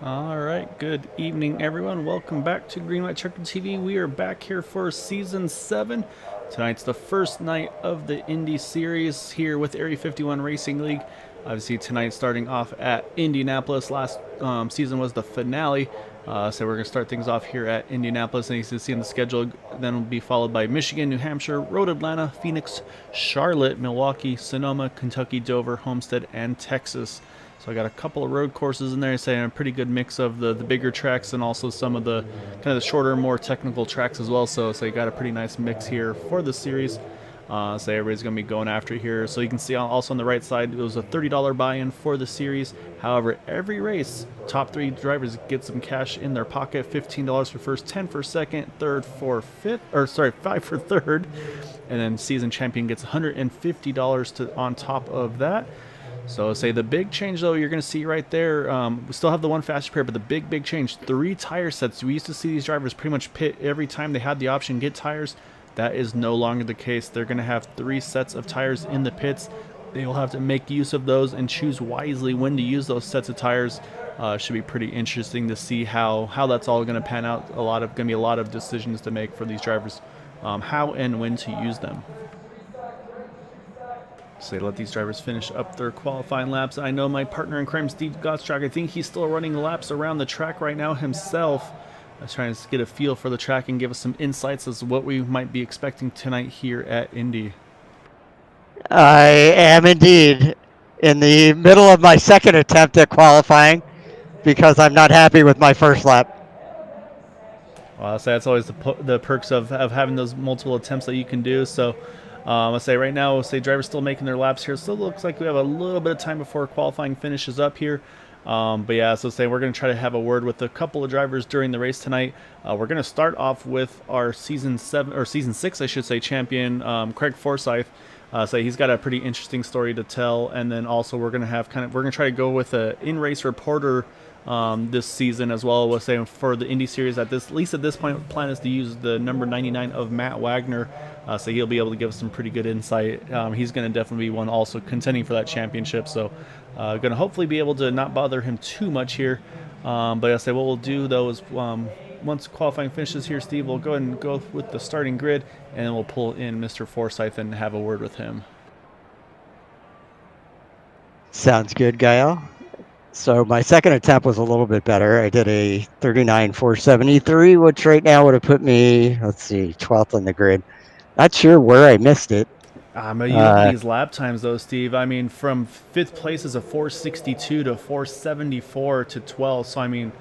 All right, good evening, everyone. Welcome back to Green White Checker TV. We are back here for Season 7. Tonight's the first night of the Indy Series here with Area 51 Racing League. Obviously, tonight starting off at Indianapolis. Last season was the finale. So we're going to start things off here at Indianapolis. And you can see in the schedule, then will be followed by Michigan, New Hampshire, Road Atlanta, Phoenix, Charlotte, Milwaukee, Sonoma, Kentucky, Dover, Homestead, and Texas. So I got a couple of road courses in there, saying a pretty good mix of the bigger tracks and also some of the kind of the shorter, more technical tracks as well. So you got a pretty nice mix here for the series. So everybody's going to be going after here. So you can see also on the right side, it was a $30 buy-in for the series. However, every race, top 3 drivers get some cash in their pocket. $15 for first, 10 for second, third for fifth, or sorry, 5 for third. And then season champion gets $150 on top of that. So say the big change though, you're going to see right there, we still have the one faster pair, but the big change, 3 tire sets. We used to see these drivers pretty much pit every time they had the option get tires. That is no longer the case. They're going to have 3 sets of tires in the pits. They will have to make use of those and choose wisely when to use those sets of tires. Should be pretty interesting to see how that's all going to pan out. Going to be a lot of decisions to make for these drivers, how and when to use them. So they let these drivers finish up their qualifying laps. I know my partner in crime, Steve Gottschalk, I think he's still running laps around the track right now himself. I was trying to get a feel for the track and give us some insights as to what we might be expecting tonight here at Indy. I am indeed in the middle of my second attempt at qualifying because I'm not happy with my first lap. Well, I'll say that's always the perks of having those multiple attempts that you can do. So I'll say right now, drivers still making their laps here. Still looks like we have a little bit of time before qualifying finishes up here. But yeah, so we're going to try to have a word with a couple of drivers during the race tonight. We're going to start off with our season 6, I should say, champion, Craig Forsythe. So he's got a pretty interesting story to tell, and then also we're going to try to go with a in-race reporter this season as well. We'll say for the Indy Series at least at this point, plan is to use the number 99 of Matt Wagner. So he'll be able to give us some pretty good insight. He's going to definitely be one also contending for that championship. So going to hopefully be able to not bother him too much here. But I'll say what we'll do though is once qualifying finishes here, Steve, we'll go ahead and go with the starting grid, and then we'll pull in Mr. Forsythe and have a word with him. Sounds good, Gael. So my second attempt was a little bit better. I did a 39.473, which right now would have put me, 12th on the grid. Not sure where I missed it. You look at these lap times though, Steve. I mean, from 5th place is a 462 to 474 to 12. So I mean,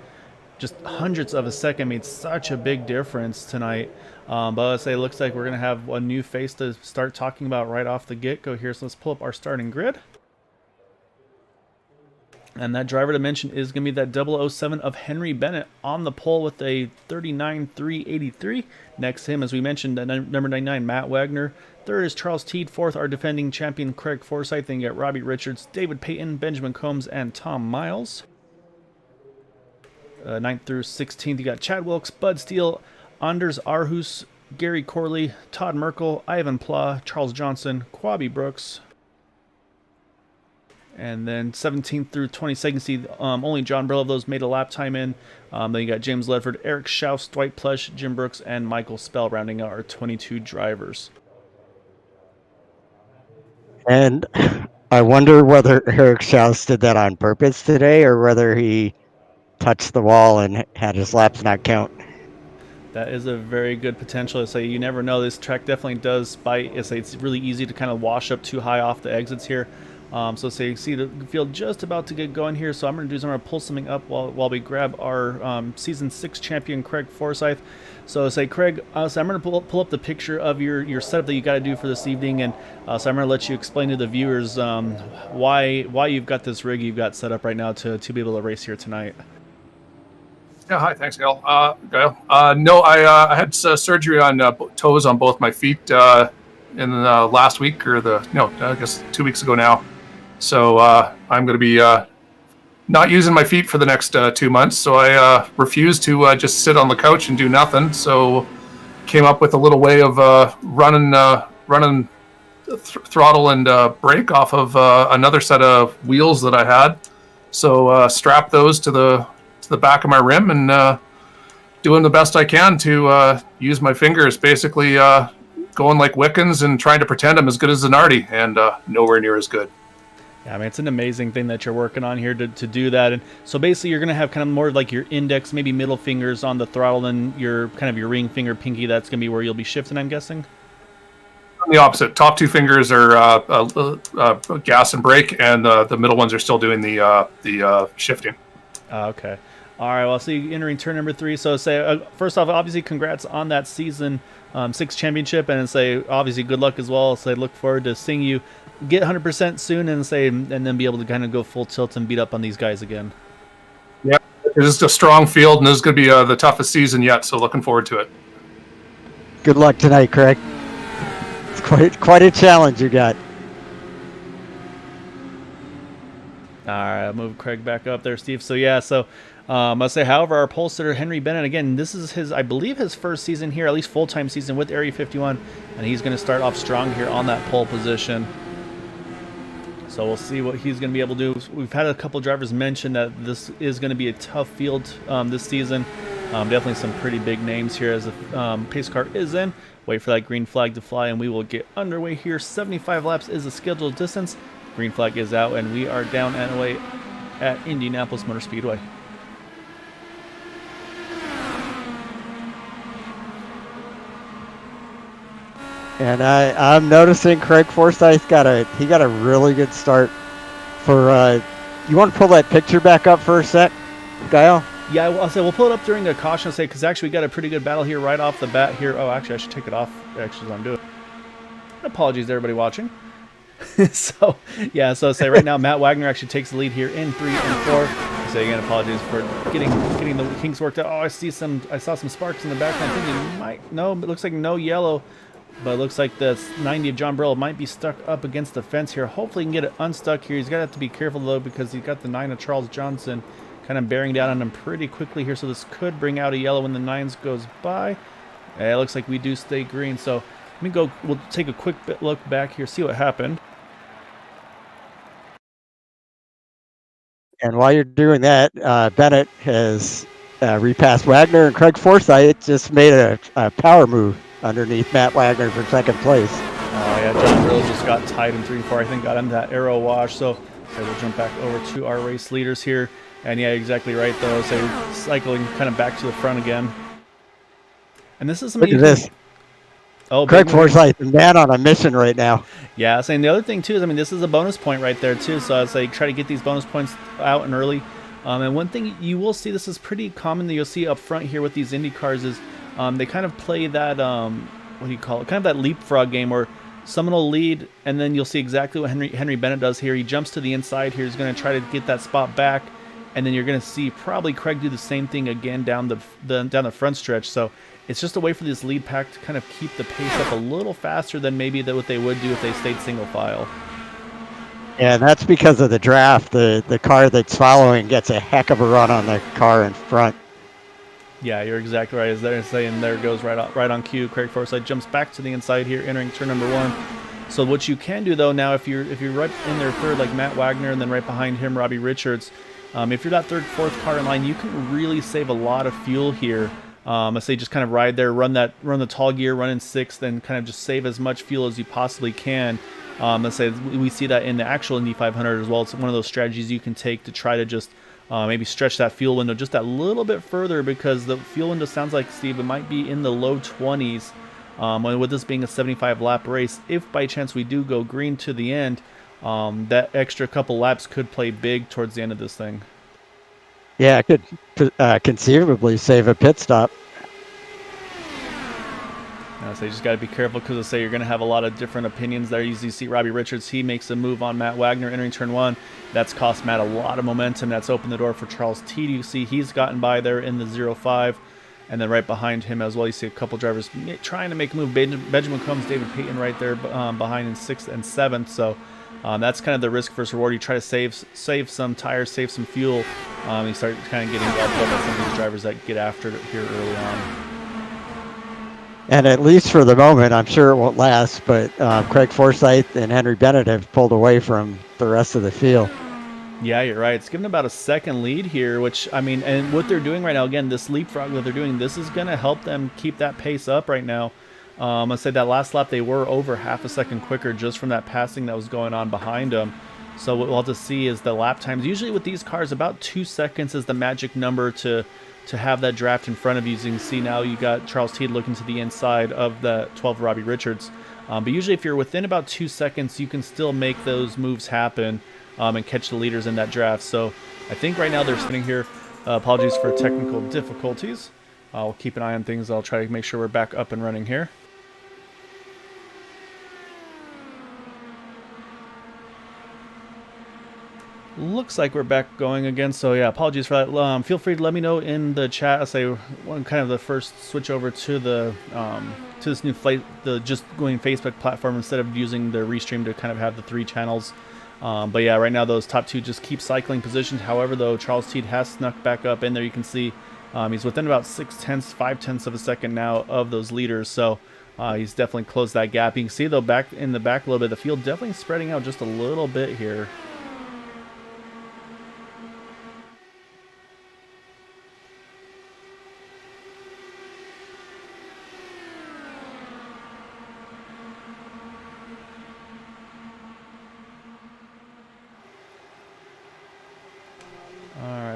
just hundredths of a second made such a big difference tonight. But let's say it looks like we're going to have a new face to start talking about right off the get-go here. So let's pull up our starting grid. And that driver to mention is going to be that 007 of Henry Bennett on the pole with a 39.383. Next to him, as we mentioned, number 99, Matt Wagner. Third is Charles Teed. Fourth, our defending champion, Craig Forsythe. Then you get Robbie Richards, David Payton, Benjamin Combs, and Tom Miles. 9th through 16th, you got Chad Wilkes, Bud Steele, Anders Arhus, Gary Corley, Todd Merkel, Ivan Pla, Charles Johnson, Quabi Brooks. And then 17th through 22nd, see only John Brill of those made a lap time in. Then you got James Ledford, Eric Schaus, Dwight Plush, Jim Brooks, and Michael Spell rounding out our 22 drivers. And I wonder whether Eric Schaus did that on purpose today or whether he touched the wall and had his laps not count. That is a very good potential. So you never know. This track definitely does bite. It's really easy to kind of wash up too high off the exits here. So you see the field just about to get going here. So I'm going to pull something up while we grab our season 6 champion Craig Forsythe. So Craig, I'm going to pull up the picture of your setup that you got to do for this evening, and so I'm going to let you explain to the viewers why you've got this rig you've got set up right now to be able to race here tonight. Yeah, hi, thanks, Gail. No, I had surgery on toes on both my feet in last week, I guess 2 weeks ago now. So I'm going to be not using my feet for the next 2 months. So I refuse to just sit on the couch and do nothing. So came up with a little way of running throttle and brake off of another set of wheels that I had. So strap those to the to the back of my rim and doing the best I can to use my fingers, basically going like Wickens and trying to pretend I'm as good as Zanardi, and nowhere near as good. Yeah, I mean, it's an amazing thing that you're working on here to do that. And so basically you're going to have kind of more like your index, maybe middle fingers on the throttle, and your kind of your ring finger, pinky, that's going to be where you'll be shifting, I'm guessing? The opposite. Top two fingers are gas and brake, and the middle ones are still doing the shifting. Okay. All right, well, I'll see you entering turn number 3. So say, first off, obviously, congrats on that season 6 championship, and say, obviously, good luck as well. So I look forward to seeing you get 100% soon, and then be able to kind of go full tilt and beat up on these guys again. Yeah, it is a strong field, and this is going to be the toughest season yet. So looking forward to it. Good luck tonight, Craig. It's quite a challenge you got. All right, I'll move Craig back up there, Steve. So yeah, I'll say, however, our pole sitter, Henry Bennett, again, this is his, I believe, his first season here, at least full-time season with Area 51, and he's going to start off strong here on that pole position. So we'll see what he's going to be able to do. We've had a couple drivers mention that this is going to be a tough field this season. Definitely some pretty big names here as the pace car is in. Wait for that green flag to fly, and we will get underway here. 75 laps is the scheduled distance. Green flag is out, and we are down and away at Indianapolis Motor Speedway. And I'm noticing Craig Forsyth got a really good start for. You want to pull that picture back up for a sec, Gail? Yeah, I'll say we'll pull it up during the caution, because actually we got a pretty good battle here right off the bat here. Oh, actually, I should take it off. Actually, as I'm doing. Apologies to everybody watching. So say right now Matt Wagner actually takes the lead here in 3 and 4. So again, apologies for getting the kinks worked out. Oh, I saw some sparks in the background. Thinking it looks like no yellow, but it looks like the 90 of John Burrell might be stuck up against the fence here. Hopefully he can get it unstuck here. He's got to have to be careful though, because he's got the 9 of Charles Johnson kind of bearing down on him pretty quickly here. So this could bring out a yellow when the 9s goes by. It looks like we do stay green. So we'll take a quick look back here, see what happened. And while you're doing that, Bennett has repassed Wagner, and Craig Forsyth just made a power move underneath Matt Wagner for second place. Oh yeah, John Burrell just got tied in 3 and 4. I think got into that arrow wash. So we'll jump back over to our race leaders here. And yeah, exactly right though. So cycling kind of back to the front again. And this is something. Look at this. Oh, Craig Forsyth, the man on a mission right now. Yeah, saying the other thing too is, this is a bonus point right there too. So I'd say try to get these bonus points out and early. And one thing you will see, this is pretty common that you'll see up front here with these Indy cars, is they kind of play that what do you call it? Kind of that leapfrog game where someone will lead, and then you'll see exactly what Henry Bennett does here. He jumps to the inside here. He's going to try to get that spot back, and then you're going to see probably Craig do the same thing again down the front stretch. So it's just a way for this lead pack to kind of keep the pace up a little faster than maybe what they would do if they stayed single file. Yeah, and that's because of the draft. The car that's following gets a heck of a run on the car in front. Yeah, you're exactly right. As they're saying, there goes right on cue. Craig Forsyth jumps back to the inside here, entering turn number 1. So what you can do though now, if you're right in there third like Matt Wagner, and then right behind him Robbie Richards, if you're that third, fourth car in line, you can really save a lot of fuel here. I say just kind of ride there, run the tall gear, run in 6th, and kind of just save as much fuel as you possibly can. Let's say we see that in the actual Indy 500 as well. It's one of those strategies you can take to try to just maybe stretch that fuel window just that little bit further, because the fuel window sounds like, Steve, it might be in the low 20s. With this being a 75 lap race, if by chance we do go green to the end, that extra couple laps could play big towards the end of this thing. Yeah, it could conceivably save a pit stop. So you just got to be careful, because I say you're going to have a lot of different opinions there. You see Robbie Richards, he makes a move on Matt Wagner entering turn 1. That's cost Matt a lot of momentum. That's opened the door for Charles T. You see he's gotten by there in the 0-5. And then right behind him as well, you see a couple drivers trying to make a move. Benjamin Combs, David Payton right there behind in 6th and 7th. So that's kind of the risk versus reward. You try to save some tires, save some fuel. You start kind of getting involved with some of these drivers that get after it here early on. And at least for the moment, I'm sure it won't last, but Craig Forsyth and Henry Bennett have pulled away from the rest of the field. Yeah, you're right. It's given about a second lead here, which, I mean, and what they're doing right now, again, this leapfrog that they're doing, this is going to help them keep that pace up right now. I said that last lap they were over half a second quicker just from that passing that was going on behind them. So what we'll have to see is the lap times. Usually with these cars, about 2 seconds is the magic number to have that draft in front of you. As you can see now, you got Charles Teed looking to the inside of the 12 Robbie Richards. But usually if you're within about 2 seconds, you can still make those moves happen. And catch the leaders in that draft. So I think right now they're sitting here. Apologies for technical difficulties. I'll keep an eye on things. I'll try to make sure we're back up and running here. Looks like we're back going again. So yeah, apologies for that. Feel free to let me know in the chat. I'll say one kind of the first switch over to the to this new just going Facebook platform instead of using the Restream to kind of have the 3 channels. But yeah, right now those top 2 just keep cycling positions. However, though, Charles Teed has snuck back up in there. You can see he's within about 0.6 of a second now of those leaders. So he's definitely closed that gap. You can see, though, back in the back a little bit, the field definitely spreading out just a little bit here.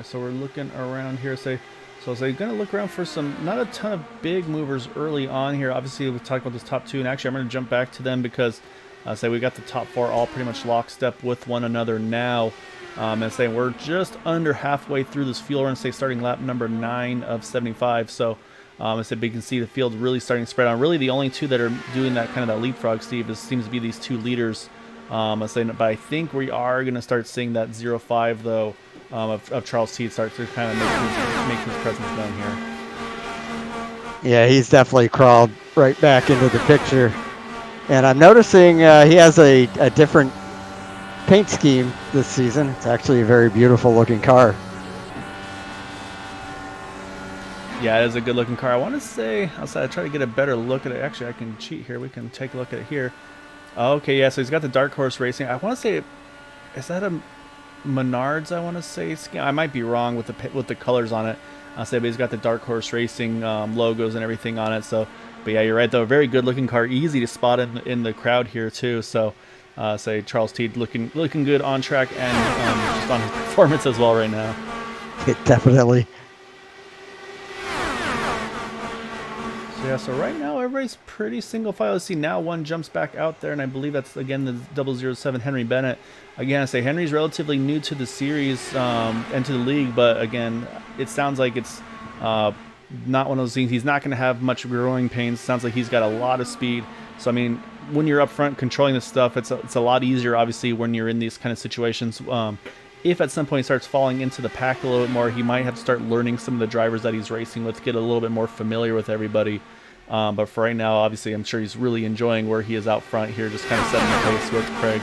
So we're looking around here. So you're going to look around for some, not a ton of big movers early on here. Obviously, we talked about this top 2, and actually I'm going to jump back to them because we got the top 4 all pretty much lockstep with one another now. And we're just under halfway through this fuel run, starting lap number 9 of 75. So but you can see the field really starting to spread out. Really, the only 2 that are doing that kind of that leapfrog, Steve, seems to be these 2 leaders. But I think we are going to start seeing that 0.5 though. Of Charles Teed start to kind of make his presence known here. Yeah, he's definitely crawled right back into the picture. And I'm noticing he has a different paint scheme this season. It's actually a very beautiful looking car. Yeah, it is a good looking car. I want to say, I'll try to get a better look at it. Actually, I can cheat here. We can take a look at it here. Okay, yeah, so he's got the Dark Horse Racing. I want to say, is that a Menards, I want to say. I might be wrong with the colors on it. I'll say, but he's got the Dark Horse Racing logos and everything on it. So, but yeah, you're right though. Very good looking car, easy to spot in the crowd here too. So, Charles Teed looking good on track and just on his performance as well right now. Definitely. So yeah, so right now everybody's pretty single file. Let's see, now one jumps back out there, and I believe that's again the 007 Henry Bennett. Again, I say Henry's relatively new to the series and to the league, but again, it sounds like it's not one of those things. He's not going to have much growing pains. Sounds like he's got a lot of speed. So I mean, when you're up front controlling this stuff, it's a lot easier, obviously, when you're in these kind of situations. If at some point he starts falling into the pack a little bit more, he might have to start learning some of the drivers that he's racing with, get a little bit more familiar with everybody. But for right now, obviously, I'm sure he's really enjoying where he is out front here, just kind of setting the pace with Craig.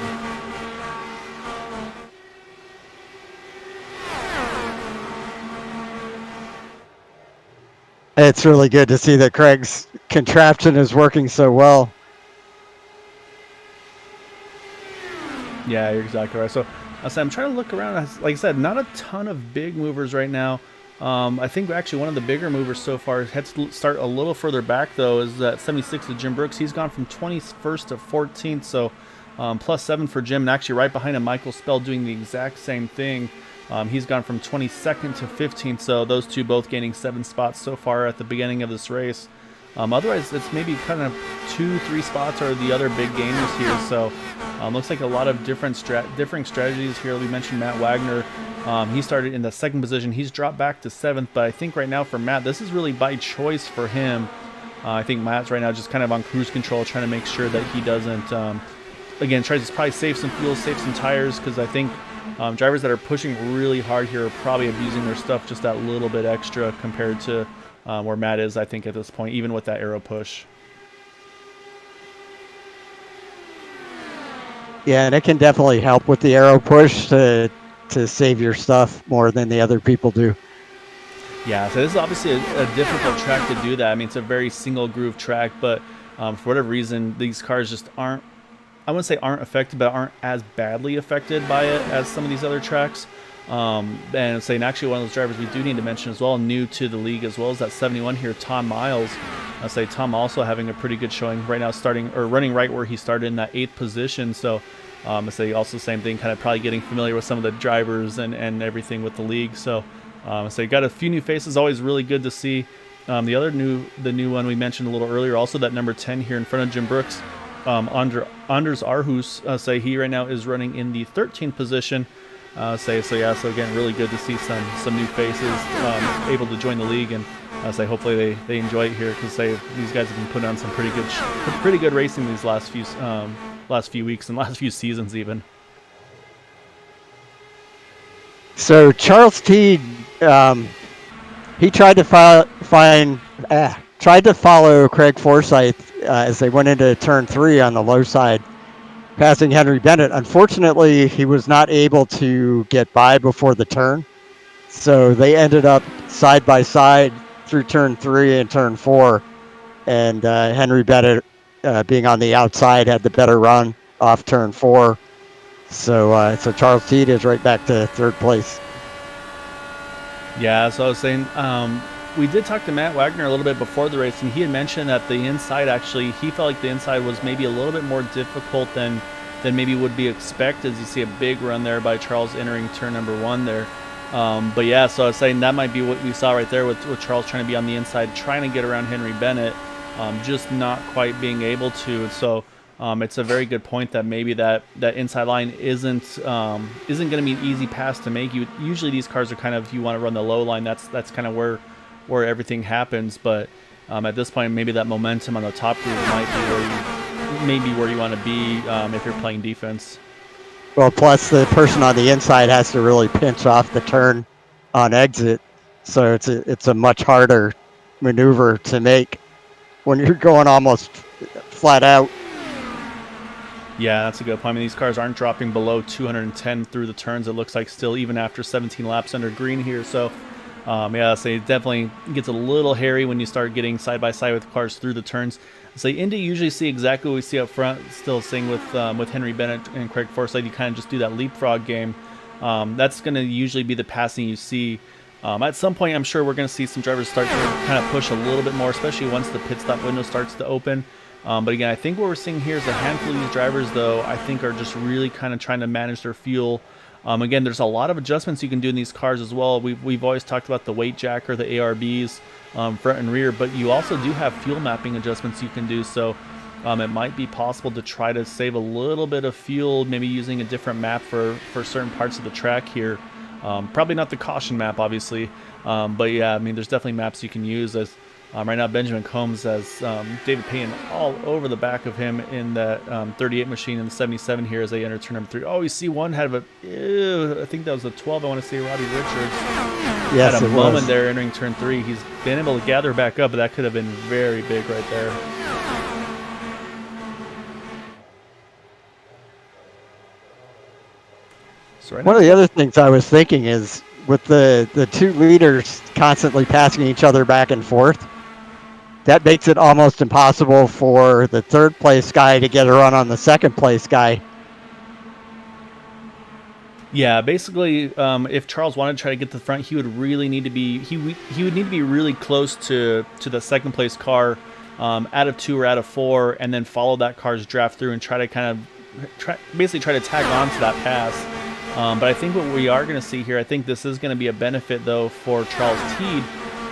It's really good to see that Craig's contraption is working so well. Yeah, you're exactly right. So I'm trying to look around. Like I said, not a ton of big movers right now. I think actually one of the bigger movers so far had to start a little further back, though, is that 76 of Jim Brooks. He's gone from 21st to 14th, so +7 for Jim. And actually right behind him, Michael Spell doing the exact same thing. He's gone from 22nd to 15th, so those two both gaining 7 spots so far at the beginning of this race. Otherwise, it's maybe kind of 2-3 spots are the other big gainers here. So looks like a lot of different strategies here. We mentioned Matt Wagner. He started in the 2nd position. He's dropped back to 7th, but I think right now for Matt, this is really by choice for him. I think Matt's right now just kind of on cruise control, trying to make sure that he doesn't, again, tries to probably save some fuel, save some tires, because I think drivers that are pushing really hard here are probably abusing their stuff just that little bit extra compared to where Matt is, I think, at this point, even with that aero push. Yeah, and it can definitely help with the aero push to save your stuff more than the other people do. Yeah, so this is obviously a difficult track to do that. I mean, it's a very single groove track, but for whatever reason, these cars just aren't I wouldn't say aren't affected, but aren't as badly affected by it as some of these other tracks. And saying actually one of those drivers we do need to mention as well, new to the league as well as that 71 here, Tom Miles. I say Tom also having a pretty good showing right now, starting or running right where he started in that 8th position. So I say also same thing, kind of probably getting familiar with some of the drivers and everything with the league. So I say got a few new faces, always really good to see. The new one we mentioned a little earlier, also that number 10 here in front of Jim Brooks, Anders Arhus, say he right now is running in the 13th position. So again, really good to see some new faces able to join the league, and say hopefully they enjoy it here, because these guys have been putting on some pretty good racing these last few weeks and last few seasons even. So Charles Teed, he tried to follow Craig Forsyth as they went into turn 3 on the low side, passing Henry Bennett. Unfortunately, he was not able to get by before the turn, so they ended up side by side through turn 3 and turn 4, and Henry Bennett, being on the outside, had the better run off turn 4. So Charles Teed is right back to 3rd place. Yeah, so I was saying, we did talk to Matt Wagner a little bit before the race, and he had mentioned that the inside, actually, he felt like the inside was maybe a little bit more difficult than maybe would be expected, as you see a big run there by Charles entering turn number 1 there. But yeah, so I was saying that might be what we saw right there with Charles trying to be on the inside, trying to get around Henry Bennett, just not quite being able to. So it's a very good point that maybe that inside line isn't going to be an easy pass to make. Usually these cars are kind of, you want to run the low line. That's kind of where everything happens. But at this point, maybe that momentum on the top group might be where you want to be if you're playing defense. Well, plus the person on the inside has to really pinch off the turn on exit, so it's a much harder maneuver to make when you're going almost flat out. Yeah, that's a good point. I mean, these cars aren't dropping below 210 through the turns, it looks like, still, even after 17 laps under green here. So, yeah, so it definitely gets a little hairy when you start getting side-by-side with cars through the turns. So Indy usually see exactly what we see up front, still seeing with Henry Bennett and Craig Forsythe. You kind of just do that leapfrog game. That's going to usually be the passing you see. At some point, I'm sure we're going to see some drivers start to kind of push a little bit more, especially once the pit stop window starts to open. But again, I think what we're seeing here is a handful of these drivers, though, I think are just really kind of trying to manage their fuel. Again, there's a lot of adjustments you can do in these cars as well. We've always talked about the weight jacker, the ARBs, front and rear, but you also do have fuel mapping adjustments you can do. So it might be possible to try to save a little bit of fuel, maybe using a different map for certain parts of the track here. Probably not the caution map, obviously, but yeah, I mean, there's definitely maps you can use. As right now, Benjamin Combs has David Payne all over the back of him in that 38 machine in the 77 here as they enter turn number 3. Oh, you see one had I think that was a 12. I want to say Robbie Richards. Yes, had a it moment was. there entering turn 3. He's been able to gather back up, but that could have been very big right there. So right One of the other things I was thinking is, with the two leaders constantly passing each other back and forth, that makes it almost impossible for the 3rd place guy to get a run on the 2nd place guy. Yeah, basically, if Charles wanted to try to get to the front, he would really need to be he would need to be really close to the 2nd place car, out of 2 or out of 4, and then follow that car's draft through and try to kind of basically try to tag on to that pass. But I think what we are going to see here, I think this is going to be a benefit, though, for Charles Teed.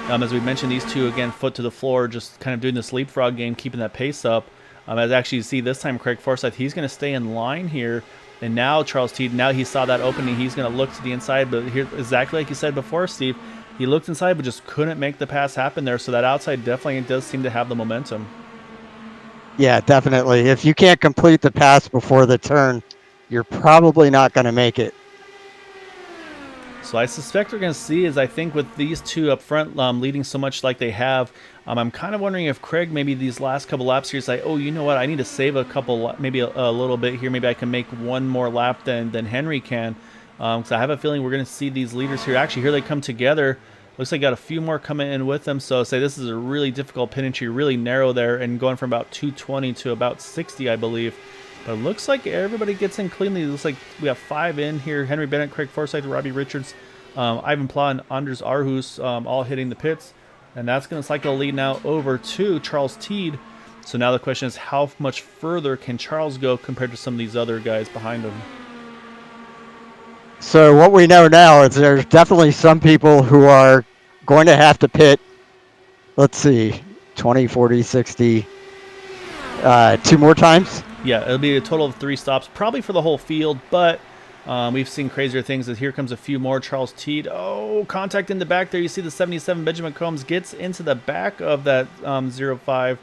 As we mentioned, these two, again, foot to the floor, just kind of doing this leapfrog game, keeping that pace up. As actually you see this time, Craig Forsythe, he's going to stay in line here. And now Charles Teed, now he saw that opening, he's going to look to the inside. But here, exactly like you said before, Steve, he looked inside but just couldn't make the pass happen there. So that outside definitely does seem to have the momentum. Yeah, definitely. If you can't complete the pass before the turn, you're probably not going to make it. So I suspect we're going to see, is I think with these two up front leading so much like they have, I'm kind of wondering if Craig, maybe these last couple laps here, is like, oh, you know what, I need to save a couple, maybe a little bit here. Maybe I can make one more lap than Henry can. Because I have a feeling we're going to see these leaders here. Actually, here they come together. Looks like got a few more coming in with them. So say this is a really difficult pin entry, really narrow there, and going from about 220 to about 60, I believe. But it looks like everybody gets in cleanly. It looks like we have 5 in here. Henry Bennett, Craig Forsythe, Robbie Richards, Ivan Pla, and Anders Arhus all hitting the pits. And that's going to cycle the lead now over to Charles Teed. So now the question is, how much further can Charles go compared to some of these other guys behind him? So what we know now is there's definitely some people who are going to have to pit, let's see, 20, 40, 60, 2 more times. Yeah, it'll be a total of 3 stops, probably for the whole field, but we've seen crazier things. As here comes a few more. Charles Teed, oh, contact in the back there. You see the 77 Benjamin Combs gets into the back of that 05.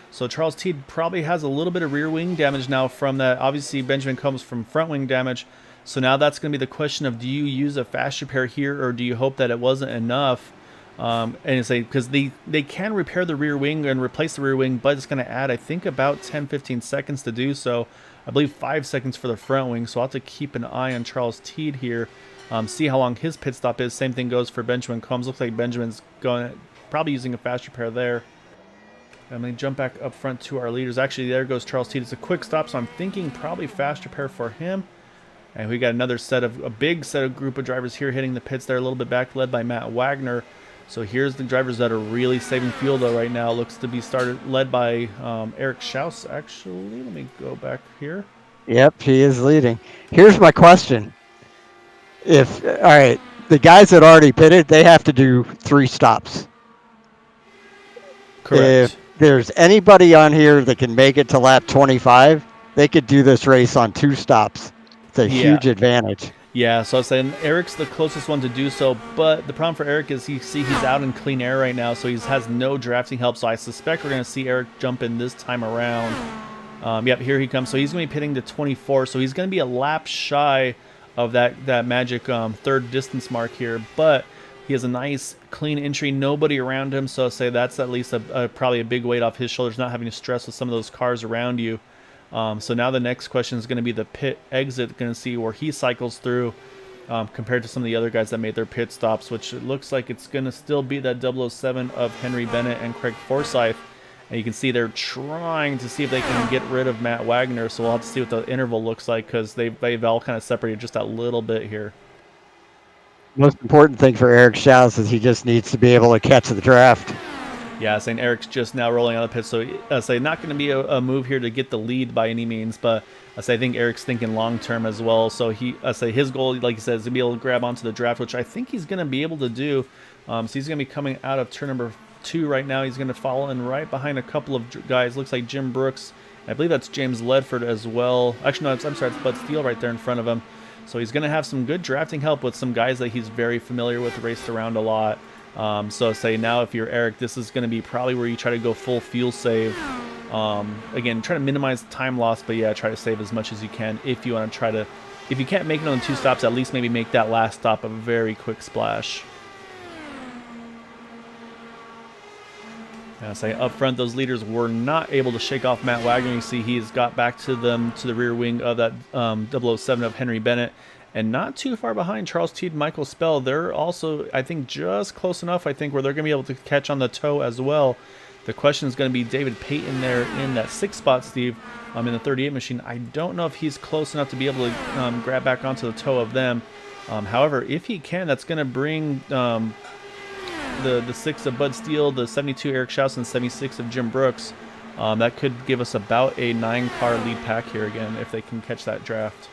So Charles Teed probably has a little bit of rear wing damage now from that. Obviously, Benjamin Combs from front wing damage. So now that's going to be the question of, do you use a fast repair here, or do you hope that it wasn't enough? And it's like, because they can repair the rear wing and replace the rear wing, but it's going to add, I think, about 10-15 seconds to do so. I believe 5 seconds for the front wing, so I'll have to keep an eye on Charles Teed here, see how long his pit stop is. Same thing goes for Benjamin Combs. Looks like Benjamin's going probably using a fast repair there. I'm going to jump back up front to our leaders. Actually, there goes Charles Teed. It's a quick stop, so I'm thinking probably fast repair for him. And we got another a big set of group of drivers here hitting the pits there a little bit back, led by Matt Wagner. So here's the drivers that are really saving fuel though right now. Looks to be led by Eric Schaus, actually. Let me go back here. Yep, he is leading. Here's my question. All right, the guys that already pitted, they have to do 3 stops. Correct. If there's anybody on here that can make it to lap 25, they could do this race on 2 stops. It's a huge advantage. Yeah, so I was saying Eric's the closest one to do so, but the problem for Eric is he's out in clean air right now, so he has no drafting help, so I suspect we're going to see Eric jump in this time around. Yep, here he comes. So he's going to be pitting to 24, so he's going to be a lap shy of that magic 3rd distance mark here, but he has a nice clean entry, nobody around him, so I'll say that's at least probably a big weight off his shoulders, not having to stress with some of those cars around you. So now the next question is going to be the pit exit, going to see where he cycles through compared to some of the other guys that made their pit stops, which it looks like it's going to still be that 007 of Henry Bennett and Craig Forsyth. And you can see they're trying to see if they can get rid of Matt Wagner, so we'll have to see what the interval looks like because they've all kind of separated just a little bit here. Most important thing for Eric Schaus is he just needs to be able to catch the draft. Yeah, saying Eric's just now rolling out of the pit, so I say not going to be a move here to get the lead by any means, but I think Eric's thinking long term as well. So I say his goal, like he says, is to be able to grab onto the draft, which I think he's going to be able to do. So he's going to be coming out of turn number 2 right now. He's going to follow in right behind a couple of guys. Looks like Jim Brooks. I believe that's James Ledford as well. Actually, no, I'm sorry, it's Bud Steele right there in front of him. So he's going to have some good drafting help with some guys that he's very familiar with, raced around a lot. So say now if you're Eric, this is going to be probably where you try to go full fuel save. Again, try to minimize time loss, but yeah, try to save as much as you can if you want to try to, if you can't make it on 2 stops, at least maybe make that last stop a very quick splash. And I say up front, those leaders were not able to shake off Matt Wagner. You see he's got back to the rear wing of that 007 of Henry Bennett. And not too far behind Charles Teed and Michael Spell. They're also, I think, just close enough, I think, where they're going to be able to catch on the toe as well. The question is going to be David Payton there in that 6th spot, Steve, in the 38 machine. I don't know if he's close enough to be able to grab back onto the toe of them. However, if he can, that's going to bring the 6 of Bud Steele, the 72 Eric Schaus, and 76 of Jim Brooks. That could give us about a 9-car lead pack here again if they can catch that draft.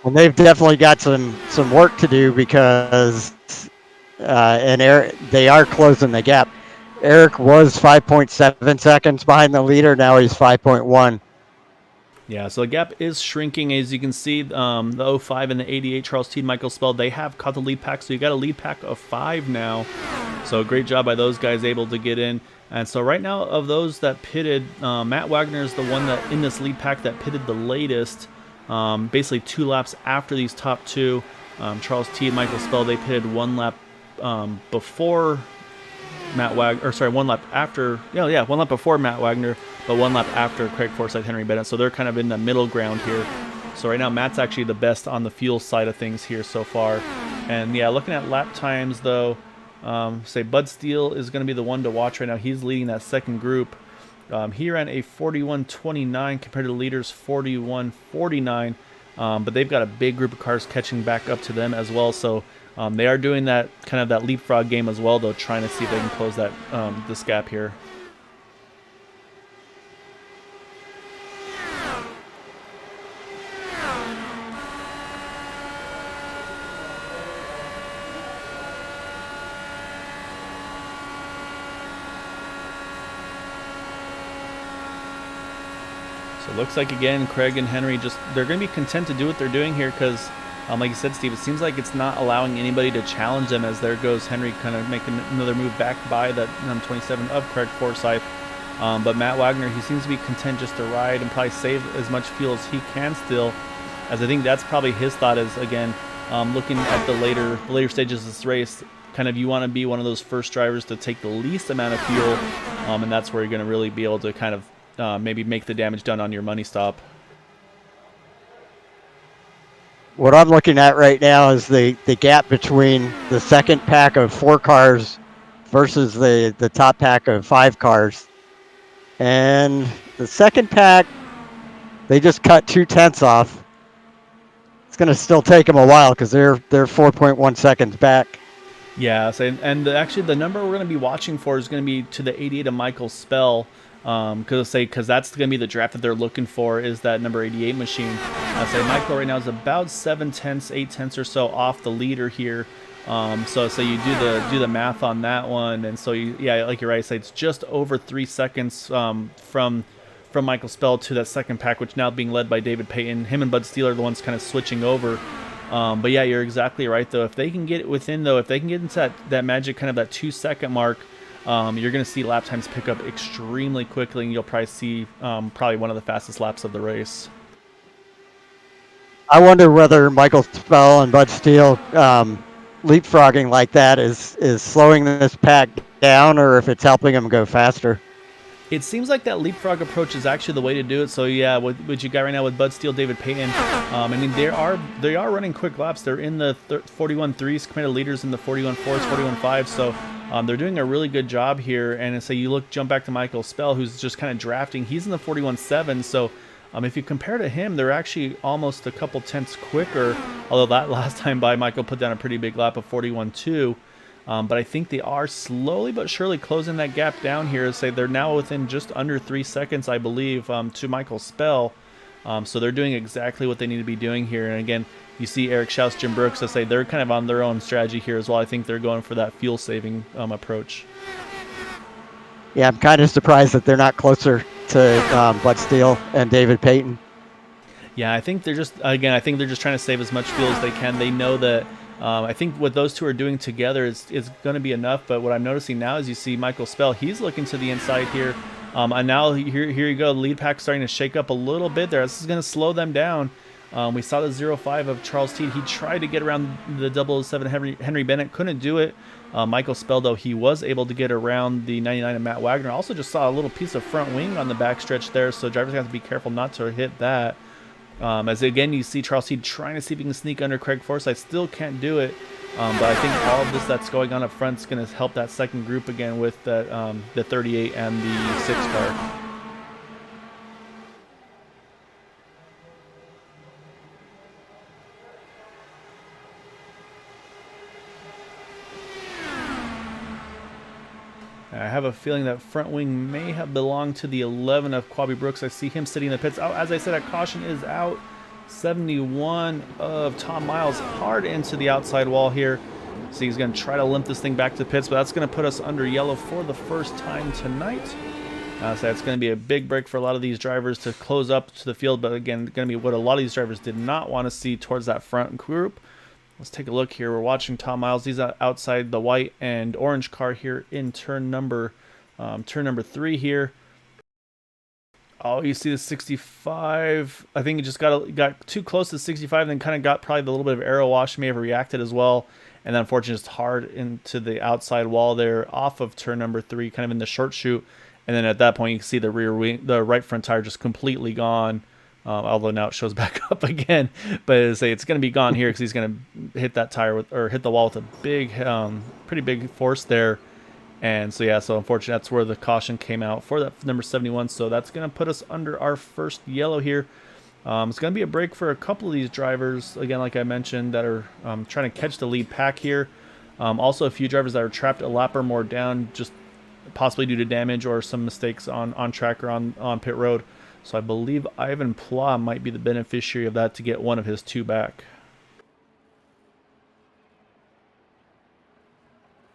Well, they've definitely got some work to do because they are closing the gap. Eric was 5.7 seconds behind the leader. Now he's 5.1. Yeah, so the gap is shrinking. As you can see, the 05 and the 88, Charles Teed, Michael Spell, they have caught the lead pack. So you got a lead pack of 5 now. So great job by those guys able to get in. And so right now, of those that pitted, Matt Wagner is the one that in this lead pack that pitted the latest. Basically 2 laps after these top 2. Charles Teed, Michael Spell, they pitted 1 lap before Matt Wagner, or sorry, 1 lap after, 1 lap before Matt Wagner, but 1 lap after Craig Forsythe, Henry Bennett. So they're kind of in the middle ground here. So right now, Matt's actually the best on the fuel side of things here so far. And yeah, looking at lap times though, say Bud Steele is going to be the one to watch right now. He's leading that second group. He ran a 41.29 compared to the leaders 41.49, but they've got a big group of cars catching back up to them as well. So they are doing that kind of that leapfrog game as well, though, trying to see if they can close that this gap here. So it looks like, again, Craig and Henry they're going to be content to do what they're doing here because, like you said, Steve, it seems like it's not allowing anybody to challenge them as there goes Henry kind of making another move back by that 27 of Craig Forsyth. But Matt Wagner, he seems to be content just to ride and probably save as much fuel as he can still, as I think that's probably his thought is, again, looking at the later stages of this race, kind of you want to be one of those first drivers to take the least amount of fuel, and that's where you're going to really be able to kind of maybe make the damage done on your money stop. What I'm looking at right now is the gap between the second pack of 4 cars versus the top pack of 5 cars. And the second pack, they just cut 2/10 off. It's going to still take them a while because they're 4.1 seconds back. Yeah, so, and actually the number we're going to be watching for is going to be to the 88 of Michael Spell. Because that's going to be the draft that they're looking for is that number 88 machine. I say Michael right now is about 7/10, 8/10 or so off the leader here. So you do the math on that one, and so like you're right, say it's just over 3 seconds from Michael Spell to that second pack, which now being led by David Payton. Him and Bud Steele are the ones kind of switching over. But yeah, you're exactly right though. If they can get into that magic kind of that 2 second mark. You're going to see lap times pick up extremely quickly, and you'll probably see probably one of the fastest laps of the race. I wonder whether Michael Spell and Bud Steele leapfrogging like that is slowing this pack down, or if it's helping them go faster. It seems like that leapfrog approach is actually the way to do it. So yeah, what you got right now with Bud Steele, David Payton, I mean they are running quick laps. They're in the 41.3s, compared to leaders in the 41.4s, 41.5s. So they're doing a really good job here. And so jump back to Michael Spell, who's just kind of drafting. He's in the 41.7. So if you compare to him, they're actually almost a couple tenths quicker. Although that last time by, Michael put down a pretty big lap of 41.2. But I think they are slowly but surely closing that gap down here. Say they're now within just under 3 seconds, I believe, to Michael Spell. So they're doing exactly what they need to be doing here. And again, you see Eric Schaus, Jim Brooks, I say they're kind of on their own strategy here as well. I think they're going for that fuel saving approach. Yeah, I'm kind of surprised that they're not closer to Bud Steele and David Payton. Yeah, I think they're just trying to save as much fuel as they can. They know that. I think what those two are doing together is going to be enough. But what I'm noticing now is you see Michael Spell. He's looking to the inside here. And now here you go. The lead pack starting to shake up a little bit there. This is going to slow them down. We saw the 0.5 of Charles Teed. He tried to get around the 007 Henry Bennett. Couldn't do it. Michael Spell, though, he was able to get around the 99 of Matt Wagner. Also just saw a little piece of front wing on the backstretch there. So drivers have to be careful not to hit that. As again, you see Charles Teed trying to see if he can sneak under Craig Forsyth. Still can't do it. But I think all of this that's going on up front is going to help that second group again with the 38 and the 6 car. I have a feeling that front wing may have belonged to the 11 of Quabi Brooks. I see him sitting in the pits. Oh, as I said, a caution is out. 71 of Tom Miles hard into the outside wall here. So he's going to try to limp this thing back to the pits, but that's going to put us under yellow for the first time tonight. So it's going to be a big break for a lot of these drivers to close up to the field, but again, going to be what a lot of these drivers did not want to see towards that front group. Let's take a look here. We're watching Tom Miles. He's outside the white and orange car here in turn number 3 here. Oh, you see the 65. I think he just got too close to 65, and then kind of got probably the little bit of aero wash. May have reacted as well, and then unfortunately just hard into the outside wall there off of turn number 3, kind of in the short chute. And then at that point, you can see the rear wing, the right front tire just completely gone. Although now it shows back up again, but it's going to be gone here because he's going to hit that tire hit the wall with a big, pretty big force there. And so, yeah, so unfortunately, that's where the caution came out for that number 71. So that's going to put us under our first yellow here. It's going to be a break for a couple of these drivers, again, like I mentioned, that are trying to catch the lead pack here. Also, a few drivers that are trapped a lap or more down, just possibly due to damage or some mistakes on track or on pit road. So I believe Ivan Pla might be the beneficiary of that to get one of his two back.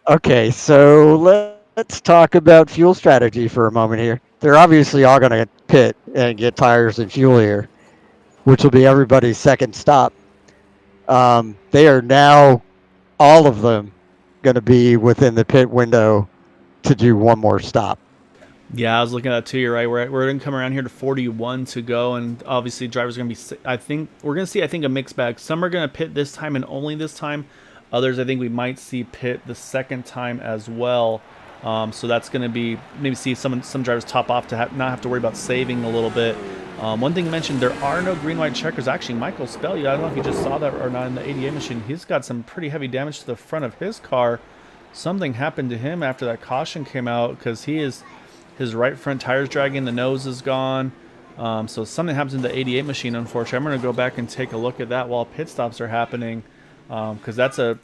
Okay, so let's talk about fuel strategy for a moment here. They're obviously all going to pit and get tires and fuel here, which will be everybody's second stop. They are now, all of them, going to be within the pit window to do one more stop. Yeah, I was looking at that too. You're right. We're going to come around here to 41 to go, and obviously drivers are going to be. I think we're going to see. I think a mixed bag. Some are going to pit this time and only this time. Others, I think we might see pit the second time as well. So that's going to be maybe see some drivers top off to not have to worry about saving a little bit. One thing you mentioned, there are no green-white checkers. Actually, Michael Spelly, I don't know if you just saw that or not in the 88 machine. He's got some pretty heavy damage to the front of his car. Something happened to him after that caution came out because his right front tire's dragging, the nose is gone. So something happens in the 88 machine, unfortunately. I'm going to go back and take a look at that while pit stops are happening. Because that's a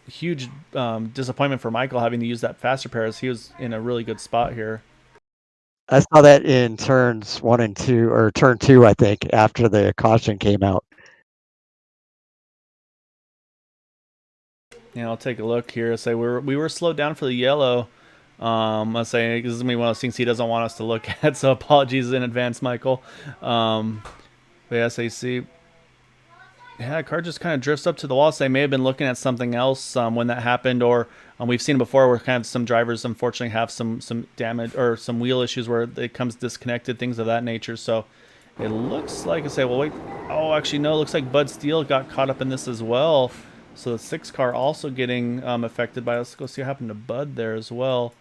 huge disappointment for Michael having to use that faster pair, as he was in a really good spot here. I saw that in turns 1 and 2, or turn 2, I think, after the caution came out. Yeah, I'll take a look here. Say we were slowed down for the yellow. I'll say this is gonna be one of those things he doesn't want us to look at, so apologies in advance, Michael. But yeah, so you see. Yeah, car just kind of drifts up to the wall. So they may have been looking at something else when that happened, or we've seen it before where kind of some drivers unfortunately have some damage or some wheel issues where it comes disconnected, things of that nature. So it looks like I say, well, wait. Oh, actually, no. It looks like Bud Steele got caught up in this as well. So the 6 car also getting affected by it. Let's go see what happened to Bud there as well.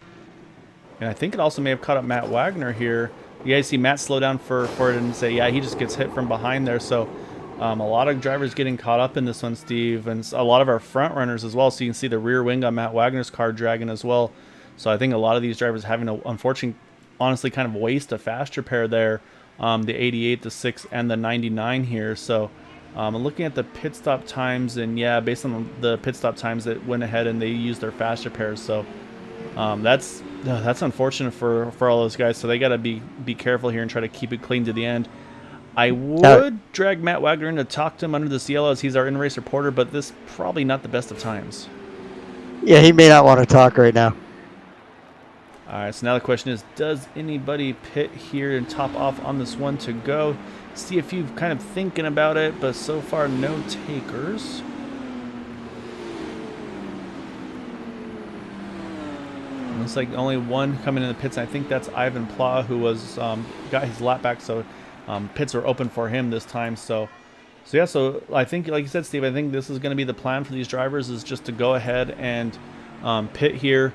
And I think it also may have caught up Matt Wagner here. You guys see Matt slow down for it and say, yeah, he just gets hit from behind there. So a lot of drivers getting caught up in this one, Steve, and a lot of our front runners as well. So you can see the rear wing on Matt Wagner's car dragging as well. So I think a lot of these drivers having to, unfortunately, honestly, kind of waste a faster pair there. The 88, the 6, and the 99 here. So looking at the pit stop times, and yeah, based on the pit stop times, that went ahead and they used their faster pairs. So that's unfortunate for all those guys. So they got to be careful here and try to keep it clean to the end. I would drag Matt Wagner in to talk to him under this yellow, as he's our in-race reporter, but this probably not the best of times. Yeah, he may not want to talk right now. All right, so now the question is, does anybody pit here and top off on this one to go? See if you've kind of thinking about it, but so far no takers. Looks like only one coming in the pits. I think that's Ivan Pla, who was got his lap back, so pits are open for him this time. So yeah, so I think, like you said, Steve, I think this is going to be the plan for these drivers, is just to go ahead and pit here.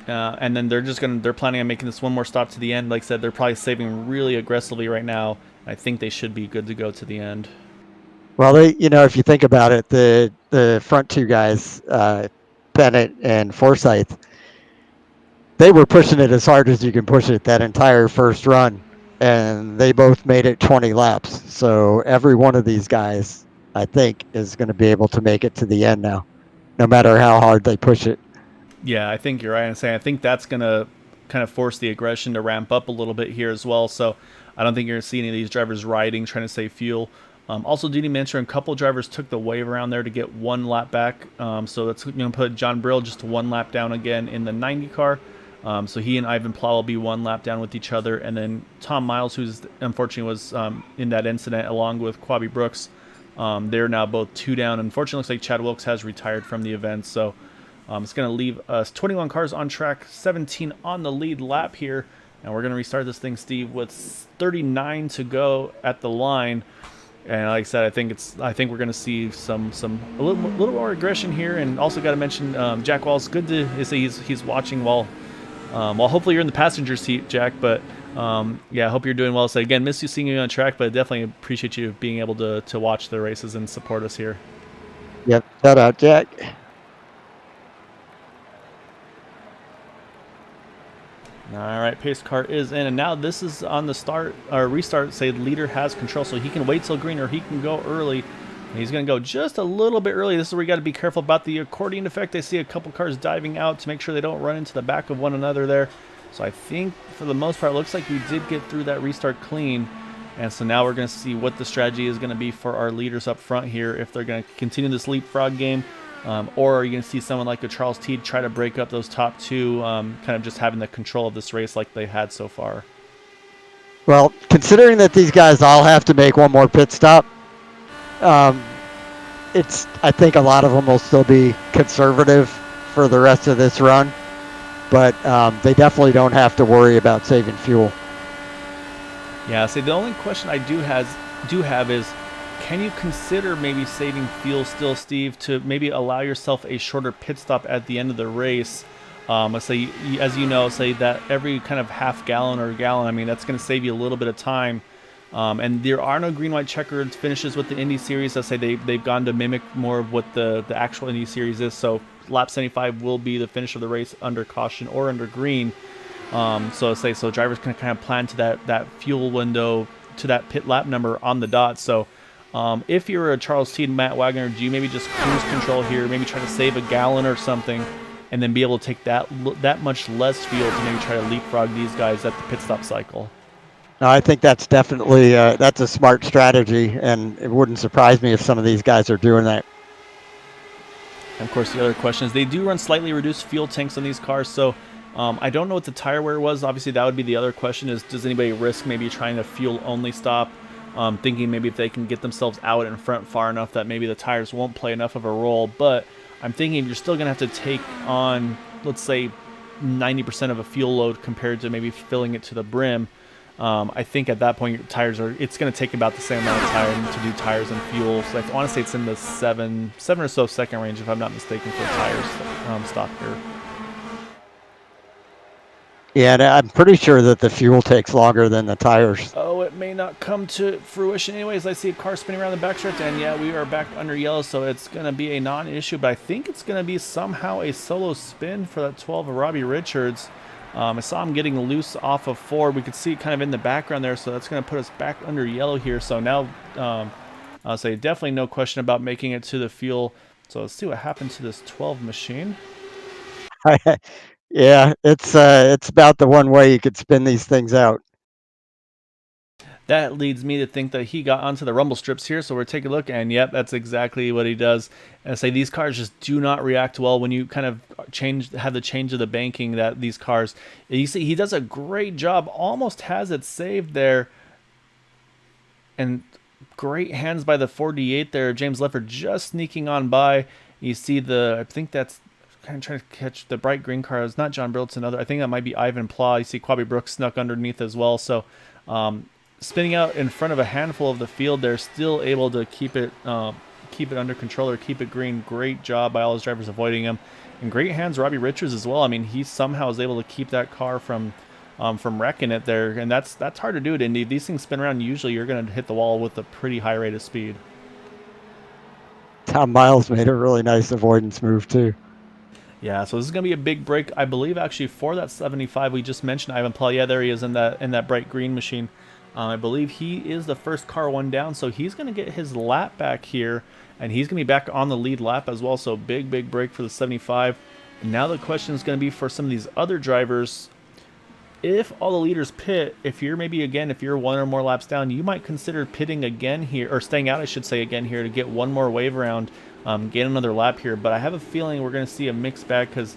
And then they're planning on making this one more stop to the end. Like I said, they're probably saving really aggressively right now. I think they should be good to go to the end. Well, if you think about it, the front two guys, Bennett and Forsythe, they were pushing it as hard as you can push it that entire first run, and they both made it 20 laps. So every one of these guys, I think, is going to be able to make it to the end now, no matter how hard they push it. Yeah, I think you're right in saying I think that's going to kind of force the aggression to ramp up a little bit here as well. So I don't think you're going to see any of these drivers riding, trying to save fuel. Also, did he mention a couple drivers took the wave around there to get one lap back? So that's going to put John Brill just one lap down again in the 90 car. So he and Ivan Pla will be one lap down with each other. And then Tom Miles, who's unfortunately was in that incident, along with Quabi Brooks, they're now both 2 down. Unfortunately, looks like Chad Wilkes has retired from the event. So it's going to leave us 21 cars on track, 17 on the lead lap here. And we're going to restart this thing, Steve, with 39 to go at the line. And like I said, I think we're going to see a little more aggression here. And also got to mention Jack Walls. Good to see he's watching while hopefully you're in the passenger seat, Jack. But yeah, I hope you're doing well. So again, miss you seeing you on track, but definitely appreciate you being able to watch the races and support us here. Yep, shout out, Jack. All right, pace car is in, and now this is on the start or restart. Say leader has control, so he can wait till green or he can go early. He's going to go just a little bit early. This is where you got to be careful about the accordion effect. I see a couple cars diving out to make sure they don't run into the back of one another there. So I think for the most part, it looks like we did get through that restart clean. And so now we're going to see what the strategy is going to be for our leaders up front here, if they're going to continue this leapfrog game, or are you going to see someone like a Charles Teed try to break up those top two, kind of just having the control of this race like they had so far? Well, considering that these guys all have to make one more pit stop, I think a lot of them will still be conservative for the rest of this run, but they definitely don't have to worry about saving fuel. Yeah, see, the only question I do have is, can you consider maybe saving fuel still, Steve, to maybe allow yourself a shorter pit stop at the end of the race? Let's say, as you know, say that every kind of half gallon or gallon, I mean, that's going to save you a little bit of time. And there are no green, white checkered finishes with the Indy Series. Let's say they've gone to mimic more of what the actual Indy Series is. So lap 75 will be the finish of the race under caution or under green. So drivers can kind of plan to that fuel window, to that pit lap number on the dot. So if you're a Charles Teed, Matt Wagner, do you maybe just cruise control here, maybe try to save a gallon or something, and then be able to take that much less fuel to maybe try to leapfrog these guys at the pit stop cycle? No, I think that's definitely that's a smart strategy, and it wouldn't surprise me if some of these guys are doing that. And of course, the other question is they do run slightly reduced fuel tanks on these cars, so I don't know what the tire wear was. Obviously, that would be the other question: is does anybody risk maybe trying to fuel only stop, thinking maybe if they can get themselves out in front far enough that maybe the tires won't play enough of a role. But I'm thinking you're still going to have to take on, let's say, 90% of a fuel load compared to maybe filling it to the brim. I think at that point your tires it's going to take about the same amount of time to do tires and fuel. So I want to say it's in the seven or so second range, if I'm not mistaken, for tires stop here. Yeah, and I'm pretty sure that the fuel takes longer than the tires. Oh, it may not come to fruition anyways. I see a car spinning around the backstretch, and yeah, we are back under yellow, so it's going to be a non-issue, but I think it's going to be somehow a solo spin for that 12 of Robbie Richards. I saw him getting loose off of 4. We could see it kind of in the background there, so that's going to put us back under yellow here. So now I'll say definitely no question about making it to the fuel. So let's see what happened to this 12 machine. Yeah, it's about the one way you could spin these things out. That leads me to think that he got onto the rumble strips here, so we're taking a look, and yep, that's exactly what he does. And I say these cars just do not react well when you kind of have the change of the banking that these cars. You see, he does a great job, almost has it saved there, and great hands by the 48 there. James Leffert just sneaking on by. You see I think that's kind of trying to catch the bright green car. It's not John Brill, I think that might be Ivan Pla. You see Quabi Brooks snuck underneath as well. So spinning out in front of a handful of the field, they're still able to keep it under control or keep it green. Great job by all his drivers avoiding him, and great hands Robbie Richards as well. I mean, he somehow is able to keep that car from wrecking it there, and that's hard to do at Indy. If these things spin around, usually you're going to hit the wall with a pretty high rate of speed. Tom Miles made a really nice avoidance move too. Yeah, so this is going to be a big break, I believe, actually, for that 75 we just mentioned. Ivan Paul, yeah, there he is in that bright green machine. I believe he is the first car one down, so he's going to get his lap back here, and he's going to be back on the lead lap as well, so big break for the 75. And now the question is going to be for some of these other drivers, if all the leaders pit, if you're one or more laps down, you might consider pitting again here, or staying out, I should say, again here to get one more wave around, get another lap here. But I have a feeling we're going to see a mixed bag, because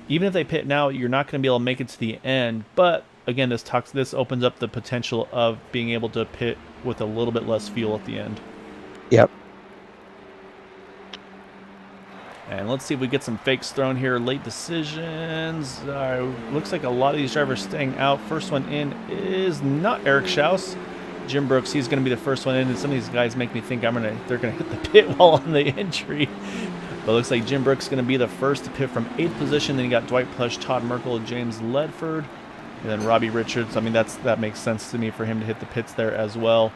even if they pit now, you're not going to be able to make it to the end. But again, this opens up the potential of being able to pit with a little bit less fuel at the end. Yep. And let's see if we get some fakes thrown here. Late decisions. Looks like a lot of these drivers staying out. First one in is not Eric Schaus. Jim Brooks, he's going to be the first one in. And some of these guys make me think they're going to hit the pit wall on the entry. But it looks like Jim Brooks is going to be the first to pit from 8th position. Then you got Dwight Plush, Todd Merkel, James Ledford, and then Robbie Richards. I mean, that makes sense to me for him to hit the pits there as well.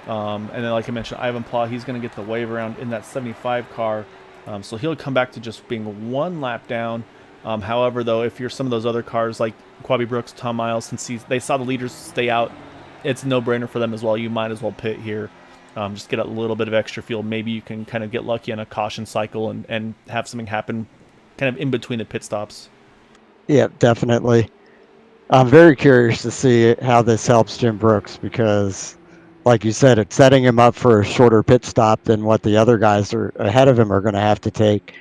And then, like I mentioned, Ivan Pla, he's going to get the wave around in that 75 car. So he'll come back to just being one lap down. However, though, if you're some of those other cars like Quabi Brooks, Tom Miles, since they saw the leaders stay out, it's a no-brainer for them as well. You might as well pit here. Just get a little bit of extra fuel. Maybe you can kind of get lucky on a caution cycle and have something happen kind of in between the pit stops. Yeah, definitely. I'm very curious to see how this helps Jim Brooks because, like you said, it's setting him up for a shorter pit stop than what the other guys are ahead of him are going to have to take.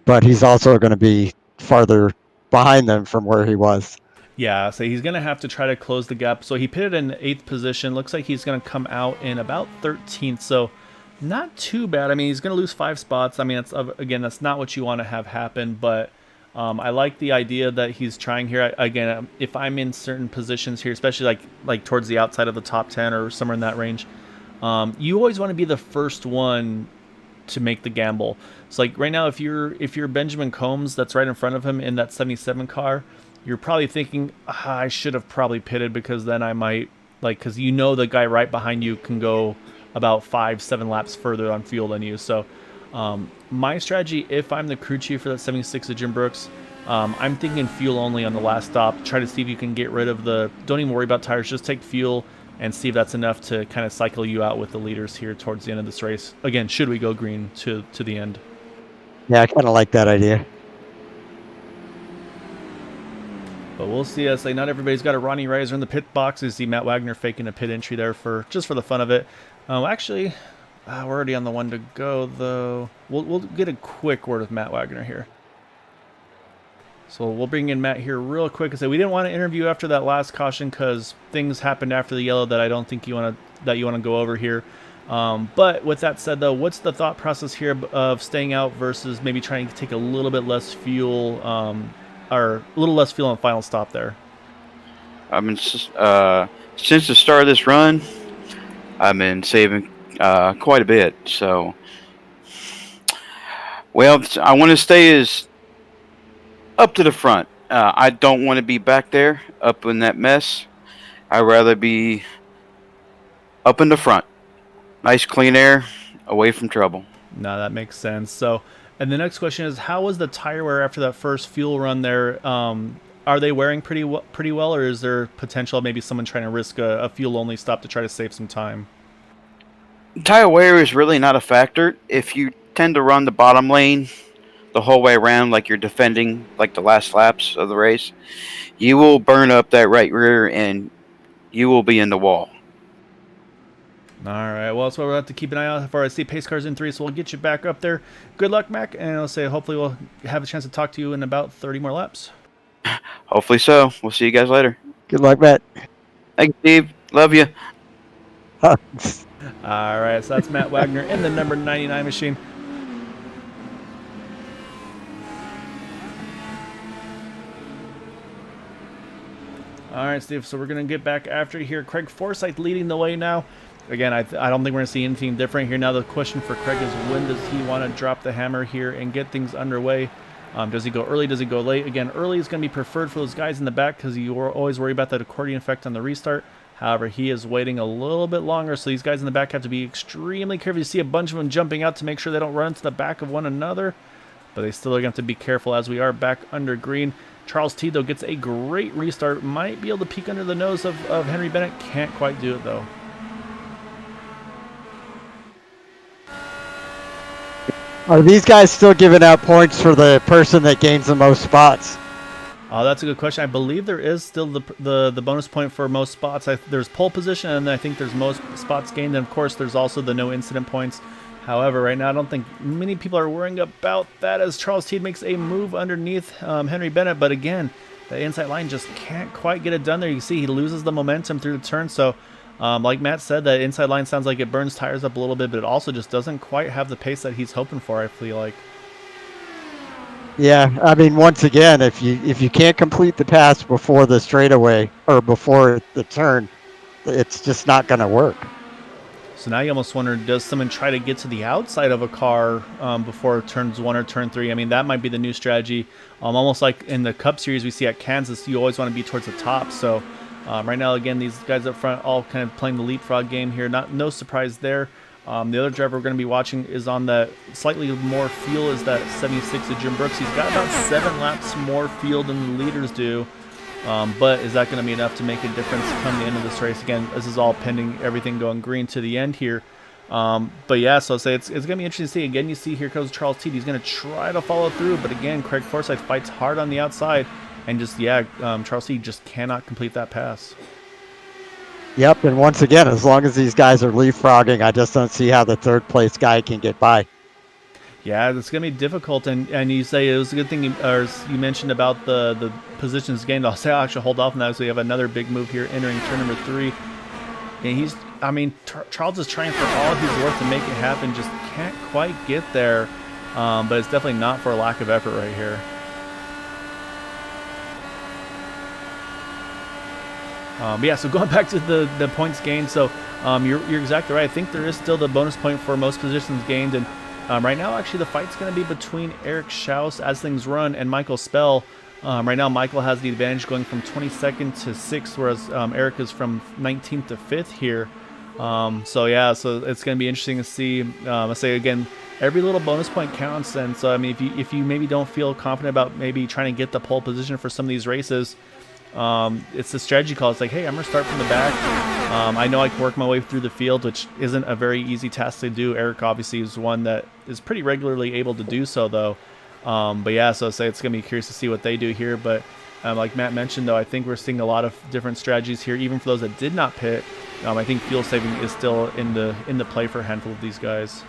But he's also going to be farther behind them from where he was. Yeah, so he's going to have to try to close the gap. So he pitted in 8th position. Looks like he's going to come out in about 13th. So not too bad. I mean, he's going to lose 5 spots. I mean, again, that's not what you want to have happen, but I like the idea that he's trying here. Again, if I'm in certain positions here, especially like towards the outside of the top 10 or somewhere in that range, you always want to be the first one to make the gamble. So like right now, if you're Benjamin Combs, that's right in front of him in that 77 car, you're probably thinking, I should have probably pitted because then I might, because the guy right behind you can go about 5-7 laps further on fuel than you. So my strategy, if I'm the crew chief for that 76 of Jim Brooks, I'm thinking fuel only on the last stop. Try to see if you can get rid of don't even worry about tires, just take fuel and see if that's enough to kind of cycle you out with the leaders here towards the end of this race. Again, should we go green to the end? Yeah, I kind of like that idea. But we'll see. Not everybody's got a Ronnie Reiser in the pit box. You see Matt Wagner faking a pit entry there just for the fun of it. Actually, we're already on the one to go, though. We'll get a quick word with Matt Wagner here. So we'll bring in Matt here real quick and say we didn't want to interview after that last caution because things happened after the yellow that I don't think you want to go over here. But with that said, though, what's the thought process here of staying out versus maybe trying to take a little bit less fuel, or a little less fuel on final stop there? I mean, since the start of this run, I've been saving quite a bit. So, well, I want to stay as up to the front. I don't want to be back there, up in that mess. I'd rather be up in the front. Nice clean air, away from trouble. No, that makes sense. So, and the next question is, how was the tire wear after that first fuel run there? Are they wearing pretty well, or is there potential maybe someone trying to risk a fuel-only stop to try to save some time? Tire wear is really not a factor. If you tend to run the bottom lane the whole way around like you're defending like the last laps of the race, you will burn up that right rear and you will be in the wall. All right, well, that's why we'll have to keep an eye out for. I see pace cars in 3, so we'll get you back up there. Good luck, Mac, and I'll say hopefully we'll have a chance to talk to you in about 30 more laps. Hopefully so. We'll see you guys later. Good luck, Matt. Thanks, Steve. Love you. All right, so that's Matt Wagner in the number 99 machine. All right, Steve, so we're going to get back after here. Craig Forsythe leading the way now. Again, I don't think we're going to see anything different here. Now the question for Craig is, when does he want to drop the hammer here and get things underway? Does he go early? Does he go late? Again, early is going to be preferred for those guys in the back because you always worry about that accordion effect on the restart. However, he is waiting a little bit longer, so these guys in the back have to be extremely careful. You see a bunch of them jumping out to make sure they don't run into the back of one another, but they still are going to have to be careful as we are back under green. Charles T, though, gets a great restart. Might be able to peek under the nose of Henry Bennett. Can't quite do it, though. Are these guys still giving out points for the person that gains the most spots? That's a good question. I believe there is still the bonus point for most spots. There's pole position, and I think there's most spots gained. And, of course, there's also the no incident points. However, right now I don't think many people are worrying about that as Charles Teed makes a move underneath Henry Bennett. But, again, the inside line just can't quite get it done there. You see he loses the momentum through the turn. So, like Matt said, that inside line sounds like it burns tires up a little bit, but it also just doesn't quite have the pace that he's hoping for, I feel like. Yeah, I mean, once again, if you can't complete the pass before the straightaway or before the turn, it's just not going to work. So now you almost wonder, does someone try to get to the outside of a car before turns 1 or turn 3? I mean, that might be the new strategy. Almost like in the Cup Series we see at Kansas, you always want to be towards the top. So right now, again, these guys up front all kind of playing the leapfrog game here. No surprise there. The other driver we're going to be watching is on that slightly more fuel, is that 76 of Jim Brooks. He's got about 7 laps more fuel than the leaders do. But is that going to be enough to make a difference come the end of this race? Again, this is all pending everything going green to the end here. But yeah, so I'll say it's going to be interesting to see. Again, you see here goes Charles Teed. He's going to try to follow through, but again, Craig Forsythe fights hard on the outside, and just, yeah, Charles Teed just cannot complete that pass. Yep, and once again, as long as these guys are leapfrogging, I just don't see how the third place guy can get by. Yeah, it's going to be difficult, and you say it was a good thing, you mentioned about the positions gained. I'll say I'll actually hold off on that, so we have another big move here entering turn number 3. And Charles is trying for all he's worth to make it happen, just can't quite get there, but it's definitely not for a lack of effort right here. But yeah, so going back to the points gained, so you're exactly right. I think there is still the bonus point for most positions gained, and right now actually the fight's going to be between Eric Schaus as things run and Michael Spell. Right now Michael has the advantage going from 22nd to 6th, whereas Eric is from 19th to 5th here. So yeah, so it's going to be interesting to see. I say again, every little bonus point counts, and so I mean, if you maybe don't feel confident about maybe trying to get the pole position for some of these races, it's a strategy call. It's like, hey, I'm gonna start from the back. I know I can work my way through the field, which isn't a very easy task to do. Eric obviously is one that is pretty regularly able to do so, though. But yeah, so say it's gonna be curious to see what they do here. But like Matt mentioned, though, I think we're seeing a lot of different strategies here, even for those that did not pit. I think fuel saving is still in the play for a handful of these guys.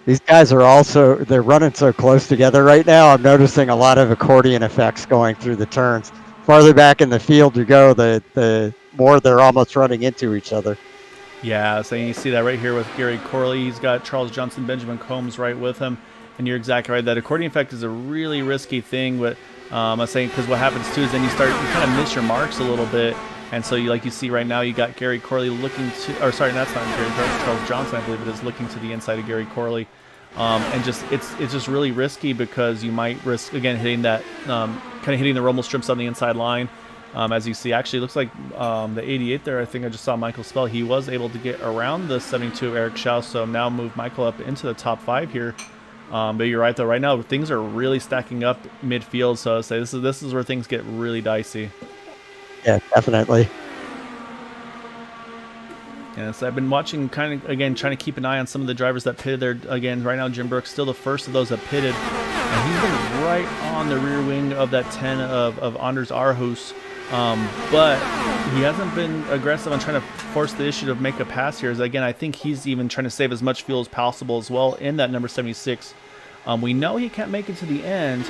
These guys are they're running so close together right now. I'm noticing a lot of accordion effects going through the turns. Farther back in the field you go, the more they're almost running into each other. Yeah, so you see that right here with Gary Corley. He's got Charles Johnson, Benjamin Combs right with him. And you're exactly right. That accordion effect is a really risky thing. But I'm saying, because what happens too is then you kind of miss your marks a little bit. And so you see right now, you got Gary Corley looking to, or sorry, that's not Gary, that's Charles Johnson, I believe it is, looking to the inside of Gary Corley. And just it's just really risky, because you might risk, again, hitting that, kind of hitting the rumble strips on the inside line. As you see, actually, it looks like the 88 there, I think I just saw Michael Spell. He was able to get around the 72 of Eric Schaus, so now move Michael up into the top 5 here. But you're right, though. Right now, things are really stacking up midfield, so I'd say this is where things get really dicey. Yeah, definitely. Yeah, so I've been watching, kind of, again, trying to keep an eye on some of the drivers that pitted there. Again, right now, Jim Brooks still the first of those that pitted. And he's been right on the rear wing of that 10 of Anders Arhus. But he hasn't been aggressive on trying to force the issue to make a pass here. As again, I think he's even trying to save as much fuel as possible as well in that number 76. We know he can't make it to the end,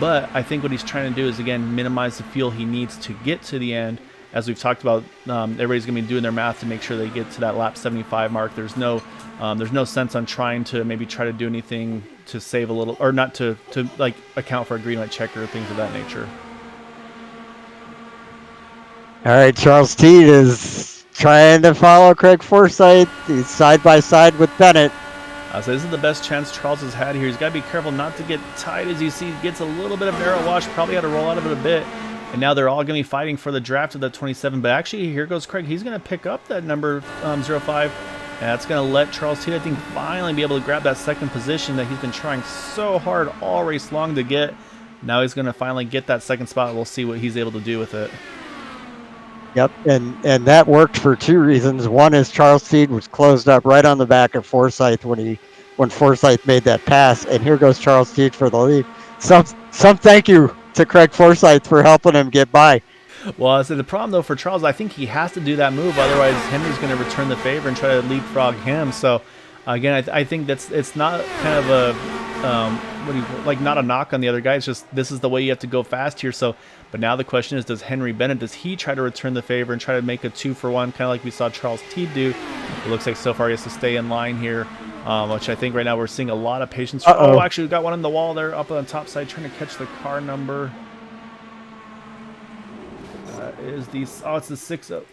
but I think what he's trying to do is, again, minimize the fuel he needs to get to the end. As we've talked about, everybody's going to be doing their math to make sure they get to that lap 75 mark. There's no sense on trying to maybe try to do anything to save a little, or not to like account for a green light checker or things of that nature. All right, Charles Teed is trying to follow Craig Forsythe. He's side by side with Bennett. So this is the best chance Charles has had here. He's got to be careful not to get tight. As you see, he gets a little bit of narrow wash, probably had to roll out of it a bit. And now they're all going to be fighting for the draft of that 27. But actually, here goes Craig. He's going to pick up that number 05. And that's going to let Charles Teed, I think, finally be able to grab that second position that he's been trying so hard all race long to get. Now he's going to finally get that second spot. We'll see what he's able to do with it. Yep, and that worked for 2 reasons. One is Charles Teed was closed up right on the back of Forsythe when Forsythe made that pass. And here goes Charles Teed for the lead. Some thank you to Craig Forsythe for helping him get by. Well, so the problem, though, for Charles, I think he has to do that move. Otherwise, Henry's going to return the favor and try to leapfrog him. So, again, I think it's not kind of a not a knock on the other guy. It's just this is the way you have to go fast here. So, but now the question is, does Henry Bennett, does he try to return the favor and try to make a 2-for-1, kind of like we saw Charles Teed do? It looks like so far he has to stay in line here, which I think right now we're seeing a lot of patience. Oh, actually, we've got one on the wall there up on the top side trying to catch the car number. It's the 6 of,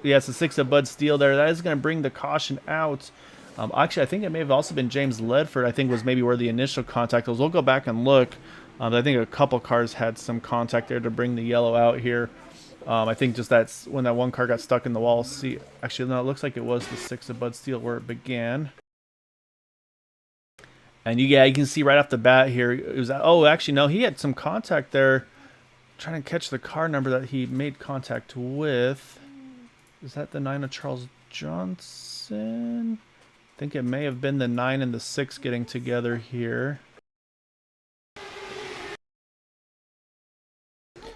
yeah, it's the 6 of Bud Steele there. That is going to bring the caution out. Actually, I think it may have also been James Ledford, I think was maybe where the initial contact was. We'll go back and look. I think a couple cars had some contact there to bring the yellow out here. I think just that's when that one car got stuck in the wall. See, actually, no, it looks like it was the 6 of Bud Steel where it began. And you can see right off the bat here, it was, oh, actually, no, he had some contact there. Trying to catch the car number that he made contact with. Is that the 9 of Charles Johnson? I think it may have been the 9 and the 6 getting together here.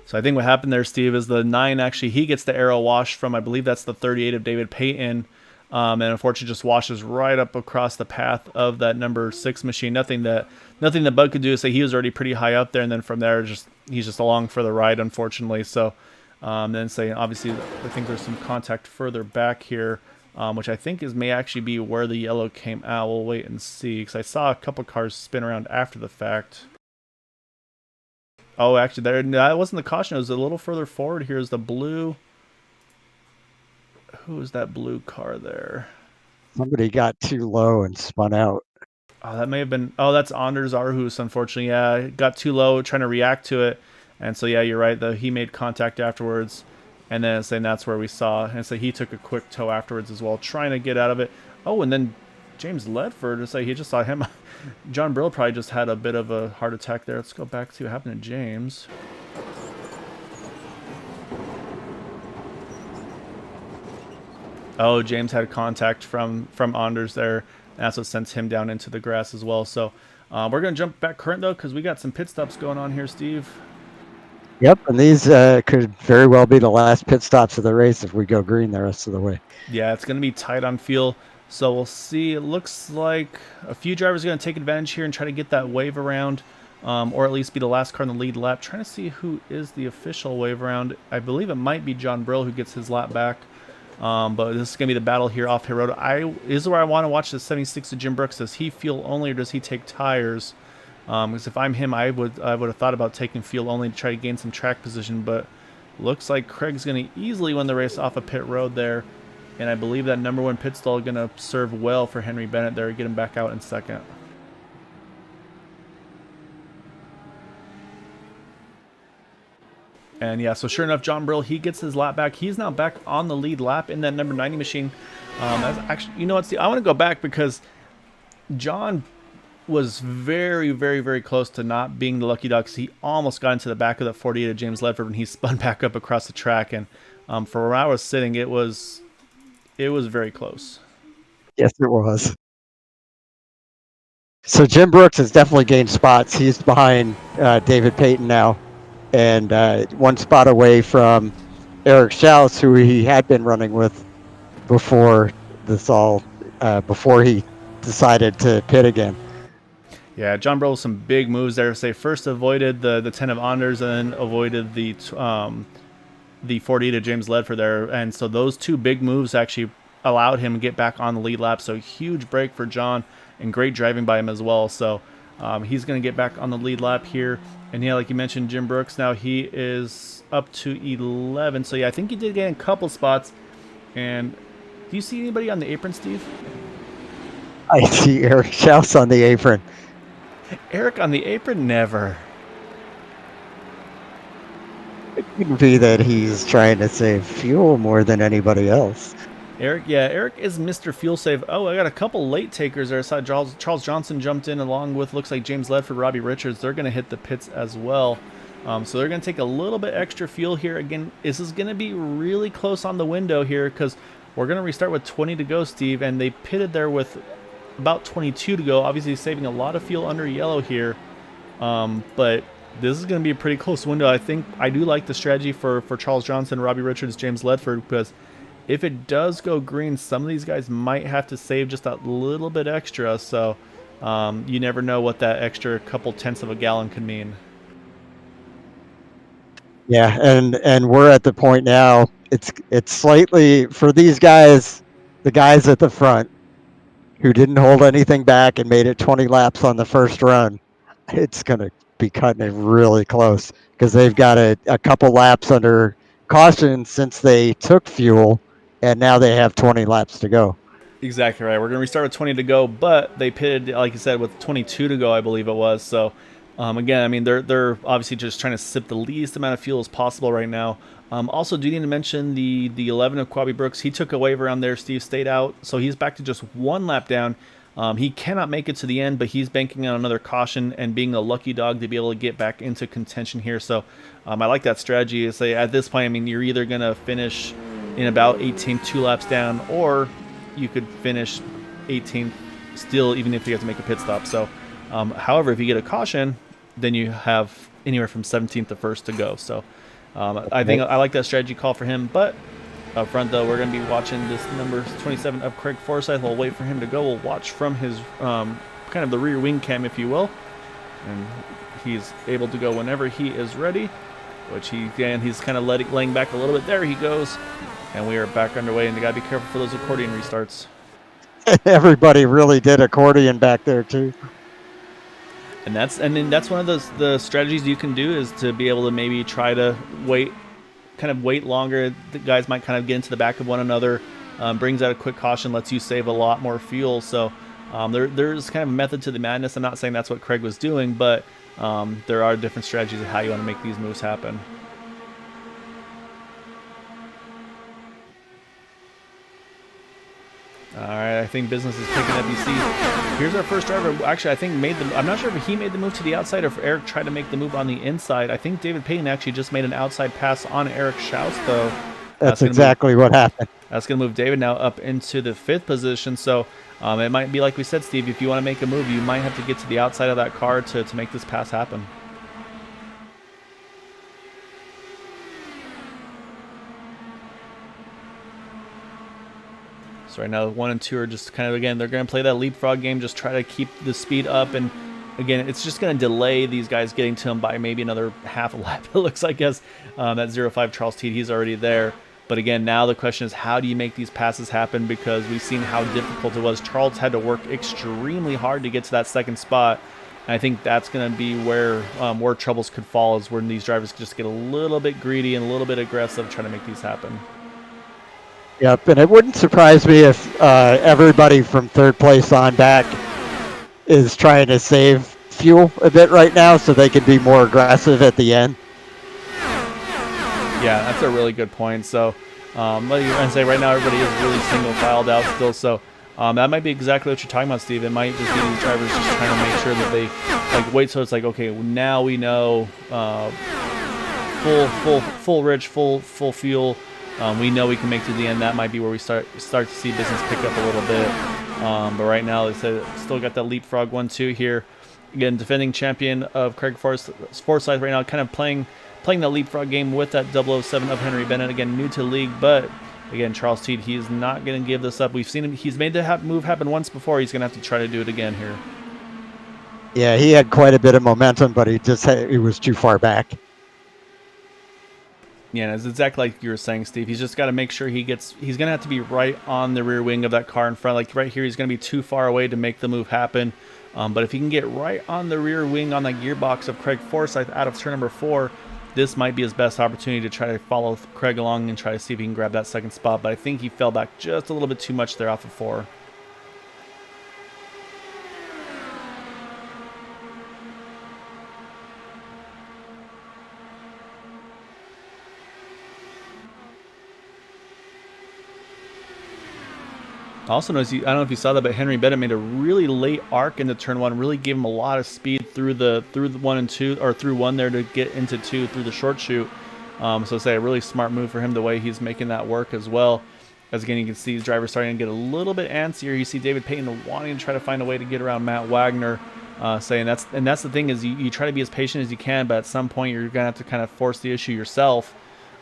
So I think what happened there, Steve, is the 9 actually, he gets the arrow washed from, I believe that's the 38 of David Payton. And unfortunately just washes right up across the path of that number 6 machine. Nothing that Bud could do is say he was already pretty high up there, and then from there he's just along for the ride, unfortunately. So then say obviously I think there's some contact further back here, which I think may actually be where the yellow came out. We'll wait and see, because I saw a couple cars spin around after the fact. Oh, actually, that wasn't the caution. It was a little further forward. Here's the blue. Who is that blue car there? Somebody got too low and spun out. Oh, that may have been... Oh, that's Anders Arhus, unfortunately. Yeah, it got too low, trying to react to it. And so, yeah, you're right. He made contact afterwards. And then that's where we saw. And so he took a quick tow afterwards as well, trying to get out of it. Oh, and then James Ledford, he just saw him... John Brill probably just had a bit of a heart attack there. Let's go back to see what happened to James. Oh, James had contact from Anders there. And that's what sent him down into the grass as well. So we're going to jump back current, though, because we got some pit stops going on here, Steve. Yep, and these could very well be the last pit stops of the race if we go green the rest of the way. Yeah, it's going to be tight on fuel. So we'll see. It looks like a few drivers are going to take advantage here and try to get that wave around, or at least be the last car in the lead lap. Trying to see who is the official wave around. I believe it might be John Brill who gets his lap back. But this is going to be the battle here off Hill Road. This is where I want to watch the 76 of Jim Brooks. Does he fuel only or does he take tires? Because if I'm him, I would have thought about taking fuel only to try to gain some track position. But looks like Craig's going to easily win the race off of pit road there. And I believe that number 1 pit stall is going to serve well for Henry Bennett there, get him back out in second. And yeah, so sure enough, John Brill, he gets his lap back. He's now back on the lead lap in that number 90 machine. That's actually, you know what, Steve? I want to go back because John was very, very, very close to not being the lucky ducks. He almost got into the back of that 48 of James Ledford when he spun back up across the track. And for where I was sitting, it was very close. Yes, it was. So Jim Brooks has definitely gained spots. He's behind David Payton now, and 1 spot away from Eric Schaus, who he had been running with before before he decided to pit again. Yeah, John Brill with some big moves there. First avoided the 10 of Anders and then avoided the 48 of James Ledford there. And so those 2 big moves actually allowed him to get back on the lead lap. So huge break for John and great driving by him as well. So he's going to get back on the lead lap here. And yeah, like you mentioned, Jim Brooks, now he is up to 11. So yeah, I think he did gain a couple spots. And do you see anybody on the apron, Steve? I see Eric Schaus on the apron. Eric on the apron? Never. It could be that he's trying to save fuel more than anybody else. Eric is Mr. Fuel Save. Oh, I got a couple late takers there. I saw Charles Johnson jumped in along with, looks like James Ledford, Robbie Richards. They're going to hit the pits as well. So they're going to take a little bit extra fuel here. Again, this is going to be really close on the window here because we're going to restart with 20 to go, Steve. And they pitted there with about 22 to go. Obviously saving a lot of fuel under yellow here. But this is going to be a pretty close window. I think I do like the strategy for Charles Johnson, Robbie Richards, James Ledford, because if it does go green, some of these guys might have to save just a little bit extra. So you never know what that extra couple tenths of a gallon could mean. Yeah, and we're at the point now. It's slightly for these guys, the guys at the front who didn't hold anything back and made it 20 laps on the first run. It's going to be cutting it really close because they've got a couple laps under caution since they took fuel, and now they have 20 laps to go. Exactly right. We're going to restart with 20 to go, but they pitted, like you said, with 22 to go, I believe it was. So Again, I mean, they're obviously just trying to sip the least amount of fuel as possible right now. Also, do need to mention the 11 of Quabi Brooks. He took a wave around there. Steve stayed out, so he's back to just one lap down. He cannot make it to the end, but he's banking on another caution and being a lucky dog to be able to get back into contention here. So I like that strategy. Say at this point, I mean, you're either going to finish in about 18th, 2 laps down, or you could finish 18th still, even if you have to make a pit stop. So, however, if you get a caution, then you have anywhere from 17th to 1st to go. So I think I like that strategy call for him. But up front, though, we're going to be watching this number 27 of Craig Forsyth. We'll wait for him to go. We'll watch from his kind of the rear wing cam, if you will. And he's able to go whenever he is ready, which he's kind of laying back a little bit. There he goes. And we are back underway, and you got to be careful for those accordion restarts. Everybody really did accordion back there, too. And that's one of the strategies you can do, is to be able to maybe try to wait longer. The guys might kind of get into the back of one another, brings out a quick caution, lets you save a lot more fuel. So there's kind of a method to the madness. I'm not saying that's what Craig was doing, but there are different strategies of how you want to make these moves happen. All right, I think business is picking up. You see, here's our first driver. Actually, I think I'm not sure if he made the move to the outside or if Eric tried to make the move on the inside. I think David Payton actually just made an outside pass on Eric Schaus, though. That's exactly what happened. That's going to move David now up into the 5th position. So it might be like we said, Steve, if you want to make a move, you might have to get to the outside of that car to make this pass happen. So right now, 1 and 2 are just kind of, again, they're going to play that leapfrog game, just try to keep the speed up. And again, it's just going to delay these guys getting to him by maybe another half a lap, it looks like, as that 05 Charles Teed, he's already there. But again, now the question is, how do you make these passes happen? Because we've seen how difficult it was. Charles had to work extremely hard to get to that 2nd spot. And I think that's going to be where troubles could fall, is when these drivers just get a little bit greedy and a little bit aggressive trying to make these happen. Yep, and it wouldn't surprise me if everybody from 3rd place on back is trying to save fuel a bit right now so they can be more aggressive at the end. Yeah, that's a really good point. So, like you're going to say, right now everybody is really single filed out still. So, that might be exactly what you're talking about, Steve. It might just be these drivers just trying to make sure that they wait. So it's like, okay, now we know full fuel. We know we can make to the end. That might be where we start to see business pick up a little bit. But right now, they said still got that leapfrog 1-2 here. Again, defending champion of Craig Forsyth right now, kind of playing the leapfrog game with that 007 of Henry Bennett. Again, new to the league, but again, Charles Teed, he's not going to give this up. We've seen him. He's made the move happen once before. He's going to have to try to do it again here. Yeah, he had quite a bit of momentum, but he was too far back. Yeah, it's exactly like you were saying, Steve. He's just got to make sure he's going to have to be right on the rear wing of that car in front. Like right here, he's going to be too far away to make the move happen. But if he can get right on the rear wing on that gearbox of Craig Forsyth out of turn number 4, this might be his best opportunity to try to follow Craig along and try to see if he can grab that 2nd spot. But I think he fell back just a little bit too much there off of 4. Also notice, I don't know if you saw that, but Henry Bennett made a really late arc into turn 1, really gave him a lot of speed through the 1 and 2, or through 1 there to get into 2 through the short chute. So say a really smart move for him, the way he's making that work as well. As again, you can see the driver starting to get a little bit antsier. You see David Payton wanting to try to find a way to get around Matt Wagner. Saying that's the thing, is you try to be as patient as you can, but at some point you're going to have to kind of force the issue yourself.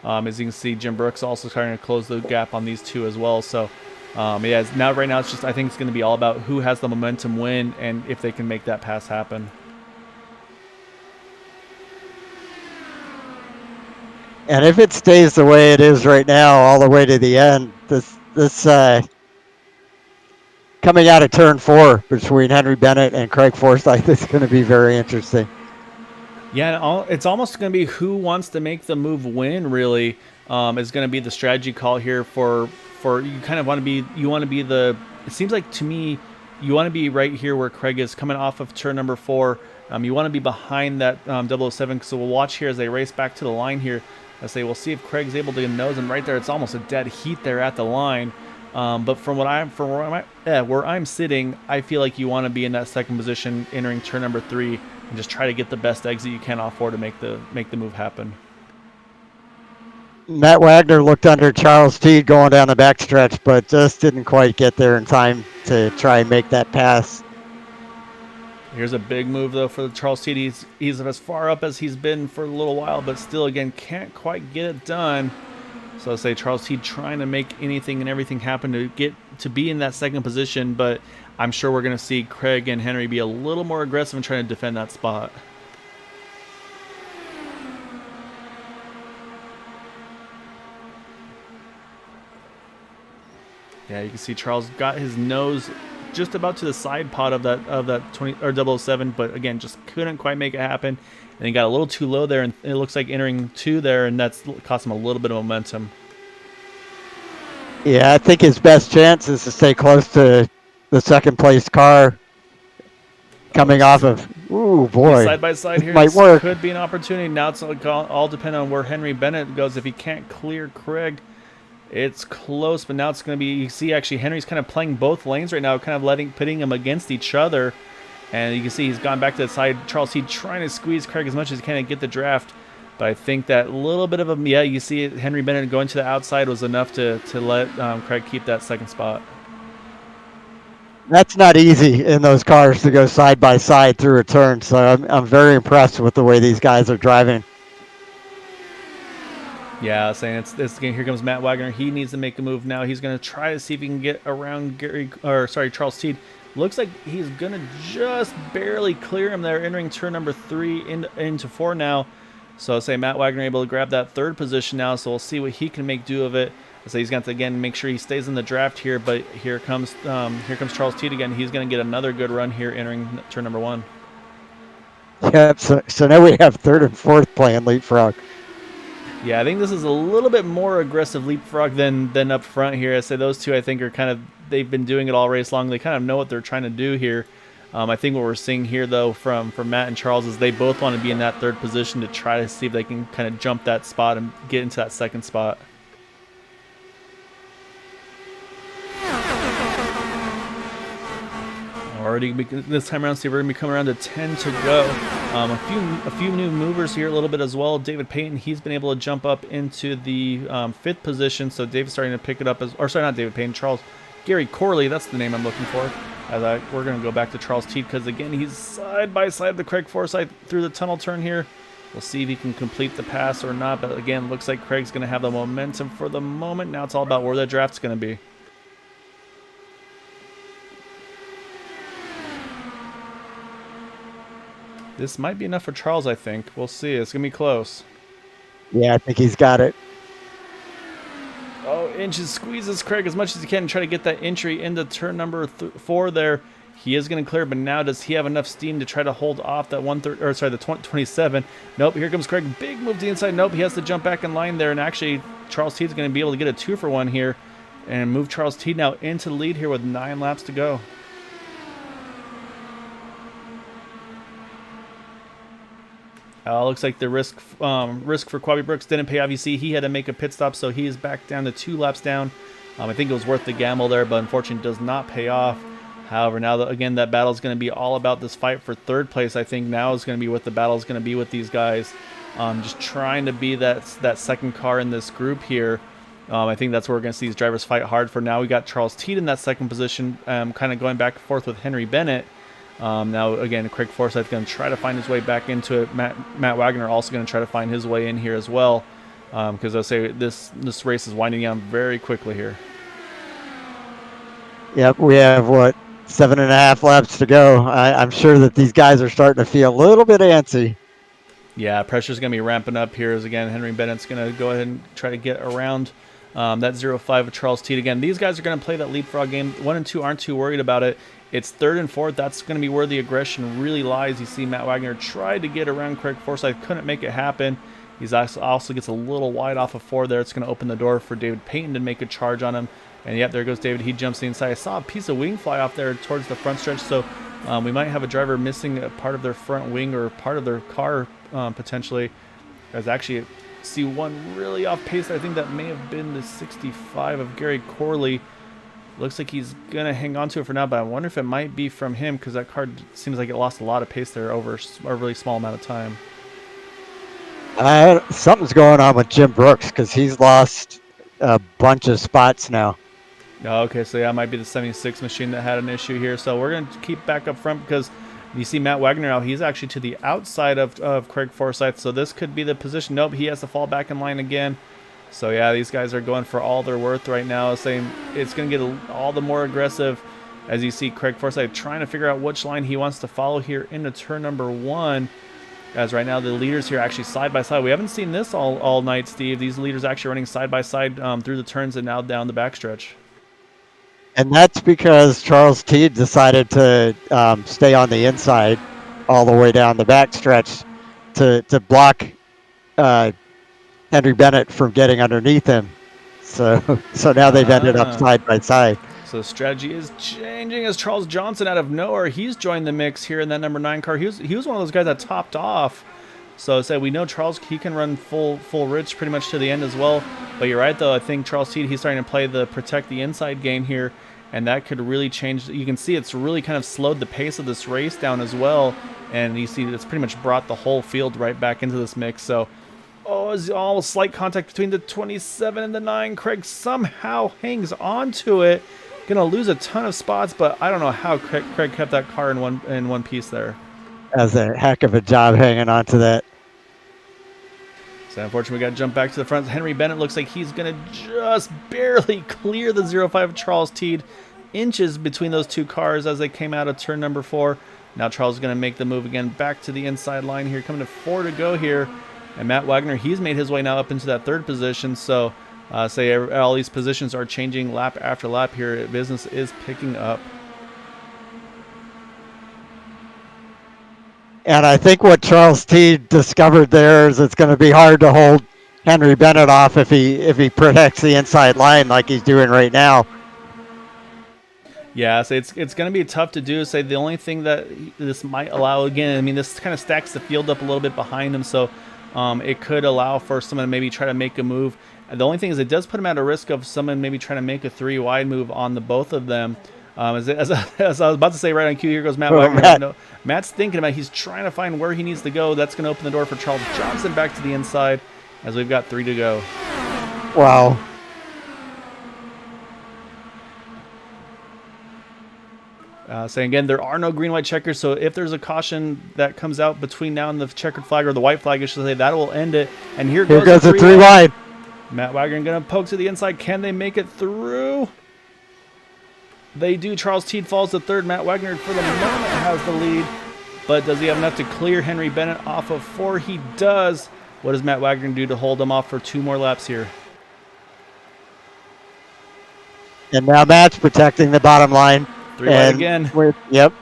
As you can see, Jim Brooks also starting to close the gap on these two as well. So yeah, right now it's just, I think it's going to be all about who has the momentum win and if they can make that pass happen. And if it stays the way it is right now, all the way to the end, this coming out of turn 4 between Henry Bennett and Craig Forsyth is going to be very interesting. Yeah, it's almost going to be who wants to make the move win, really, is going to be the strategy call here for you kind of want to be, it seems like to me, you want to be right here where Craig is coming off of turn number 4, You want to be behind that 007, so we'll watch here as they race back to the line here. I say we'll see if Craig's able to nose him right there. It's almost a dead heat there at the line. But from where I'm sitting, I feel like you want to be in that second position entering turn number 3 and just try to get the best exit you can off 4 to make the move happen. Matt Wagner looked under Charles Teed going down the backstretch, but just didn't quite get there in time to try and make that pass. Here's a big move, though, for Charles Teed. He's as far up as he's been for a little while, but still, again, can't quite get it done. So I'll say Charles Teed trying to make anything and everything happen to get to be in that second position, but I'm sure we're going to see Craig and Henry be a little more aggressive and trying to defend that spot. Yeah, you can see Charles got his nose just about to the side pod of that 20 or 007, but again, just couldn't quite make it happen. And he got a little too low there, and it looks like entering 2 there, and that's cost him a little bit of momentum. Yeah, I think his best chance is to stay close to the second place car coming off of. Ooh, boy. Side by side here, might work. Could be an opportunity. Now it's all dependent on where Henry Bennett goes. If he can't clear Craig, it's close, but now it's going to be, you see actually Henry's kind of playing both lanes right now, kind of pitting them against each other. And you can see he's gone back to the side. Charles Teed trying to squeeze Craig as much as he can and get the draft. But I think that little bit of a, yeah, you see it, Henry Bennett going to the outside was enough to let Craig keep that second spot. That's not easy in those cars to go side by side through a turn. So I'm very impressed with the way these guys are driving. Yeah, saying here comes Matt Wagner. He needs to make a move now. He's going to try to see if he can get around Charles Teed. Looks like he's going to just barely clear him there, entering turn number 3 into 4 now. So I'll say Matt Wagner able to grab that 3rd position now, so we'll see what he can make do of it. So he's got to, again, make sure he stays in the draft here, but here comes Charles Teed again. He's going to get another good run here entering turn number 1. Yep, so now we have 3rd and 4th playing leapfrog. Yeah, I think this is a little bit more aggressive leapfrog than up front here. I say those two, I think, are kind of, they've been doing it all race long. They kind of know what they're trying to do here. I think what we're seeing here, though, from Matt and Charles is they both want to be in that 3rd position to try to see if they can kind of jump that spot and get into that 2nd spot. Already, this time around, see, we're going to be coming around to 10 to go. A few new movers here a little bit as well. David Payton, he's been able to jump up into the 5th position, so David's starting to pick it up, not David Payton, Gary Corley, that's the name I'm looking for. We're going to go back to Charles Teed because, again, he's side by side with Craig Forsythe through the tunnel turn here. We'll see if he can complete the pass or not, but again, looks like Craig's going to have the momentum for the moment. Now it's all about where the draft's going to be. This might be enough for Charles, I think. We'll see. It's going to be close. Yeah, I think he's got it. Oh, Inches squeezes Craig as much as he can and try to get that entry into turn number 4 there. He is going to clear, but now does he have enough steam to try to hold off that 27? Nope, here comes Craig. Big move to the inside. Nope, he has to jump back in line there, and actually Charles Teed's going to be able to get a 2-for-1 here and move Charles Teed now into the lead here with 9 laps to go. Looks like the risk for Quabi Brooks didn't pay off. You see, he had to make a pit stop, so he is back down to 2 laps down. I think it was worth the gamble there, but unfortunately does not pay off. However, now, again, that battle is going to be all about this fight for 3rd place. I think now is going to be what the battle is going to be with these guys. Just trying to be that 2nd car in this group here. I think that's where we're going to see these drivers fight hard for. Now we got Charles Teed in that 2nd position, kind of going back and forth with Henry Bennett. Now, again, Craig Forsythe going to try to find his way back into it. Matt Wagner also going to try to find his way in here as well, because I'll say this race is winding down very quickly here. Yep, we have, 7.5 laps to go. I'm sure that these guys are starting to feel a little bit antsy. Yeah, pressure's going to be ramping up here as, again, Henry Bennett's going to go ahead and try to get around that 0-5 of Charles Teed. Again, these guys are going to play that leapfrog game. 1 and 2 aren't too worried about it. It's 3rd and 4th. That's going to be where the aggression really lies. You see Matt Wagner tried to get around Craig Forsythe, couldn't make it happen. He's also gets a little wide off of 4 there. It's going to open the door for David Payton to make a charge on him. And yep, there goes David. He jumps inside. I saw a piece of wing fly off there towards the front stretch. So We might have a driver missing a part of their front wing or part of their car potentially. As actually see one really off pace. I think that may have been the 65 of Gary Corley. Looks like he's going to hang on to it for now, but I wonder if it might be from him because that car seems like it lost a lot of pace there over a really small amount of time. Something's going on with Jim Brooks because he's lost a bunch of spots now. Oh, okay, so yeah, it might be the 76 machine that had an issue here. So we're going to keep back up front because you see Matt Wagner now. He's actually to the outside of Craig Forsyth, so this could be the position. Nope, he has to fall back in line again. So yeah, these guys are going for all their worth right now. Saying it's going to get all the more aggressive as you see Craig Forsyth trying to figure out which line he wants to follow here into turn number 1. As right now the leaders here actually side by side. We haven't seen this all night, Steve. These leaders actually running side by side through the turns and now down the backstretch. And that's because Charles Teed decided to stay on the inside all the way down the backstretch to block Henry Bennett from getting underneath him. So now they've ended up side by side. So the strategy is changing as Charles Johnson out of nowhere. He's joined the mix here in that number 9 car. He was one of those guys that topped off. So say we know Charles, he can run full rich pretty much to the end as well. But you're right though. I think Charles Teed, he's starting to play the protect the inside game here, and that could really change. You can see it's really kind of slowed the pace of this race down as well. And you see it's pretty much brought the whole field right back into this mix. So it's all slight contact between the 27 and the 9. Craig somehow hangs on to it. Gonna lose a ton of spots, but I don't know how Craig kept that car in one piece there. That's a heck of a job hanging on to that. So unfortunately, we got to jump back to the front. Henry Bennett looks like he's gonna just barely clear the 05 Charles Teed. Inches between those two cars as they came out of turn number 4. Now Charles is gonna make the move again back to the inside line here, coming to 4 to go here. And Matt Wagner, he's made his way now up into that 3rd position. So say all these positions are changing lap after lap here. Business is picking up. And I think what Charles Teed discovered there is it's going to be hard to hold Henry Bennett off if he protects the inside line like he's doing right now. Yeah, so it's going to be tough to do. Say the only thing that this might allow, again, I mean, this kind of stacks the field up a little bit behind him, so it could allow for someone to maybe try to make a move. The only thing is it does put him at a risk of someone maybe trying to make a 3 wide move on the both of them. As I was about to say right on cue, here goes Matt Wagner. Matt. No, Matt's thinking about it. He's trying to find where he needs to go. That's going to open the door for Charles Johnson back to the inside as we've got 3 to go. Wow. Saying again, there are no green-white checkers, so if there's a caution that comes out between now and the checkered flag, or the white flag, I should say, that will end it. And here goes a 3 wide. Matt Wagner going to poke to the inside. Can they make it through? They do. Charles Teed falls to 3rd. Matt Wagner, for the moment, has the lead. But does he have enough to clear Henry Bennett off of 4? He does. What does Matt Wagner do to hold him off for 2 more laps here? And now Matt's protecting the bottom line. 3 wide again. Yep.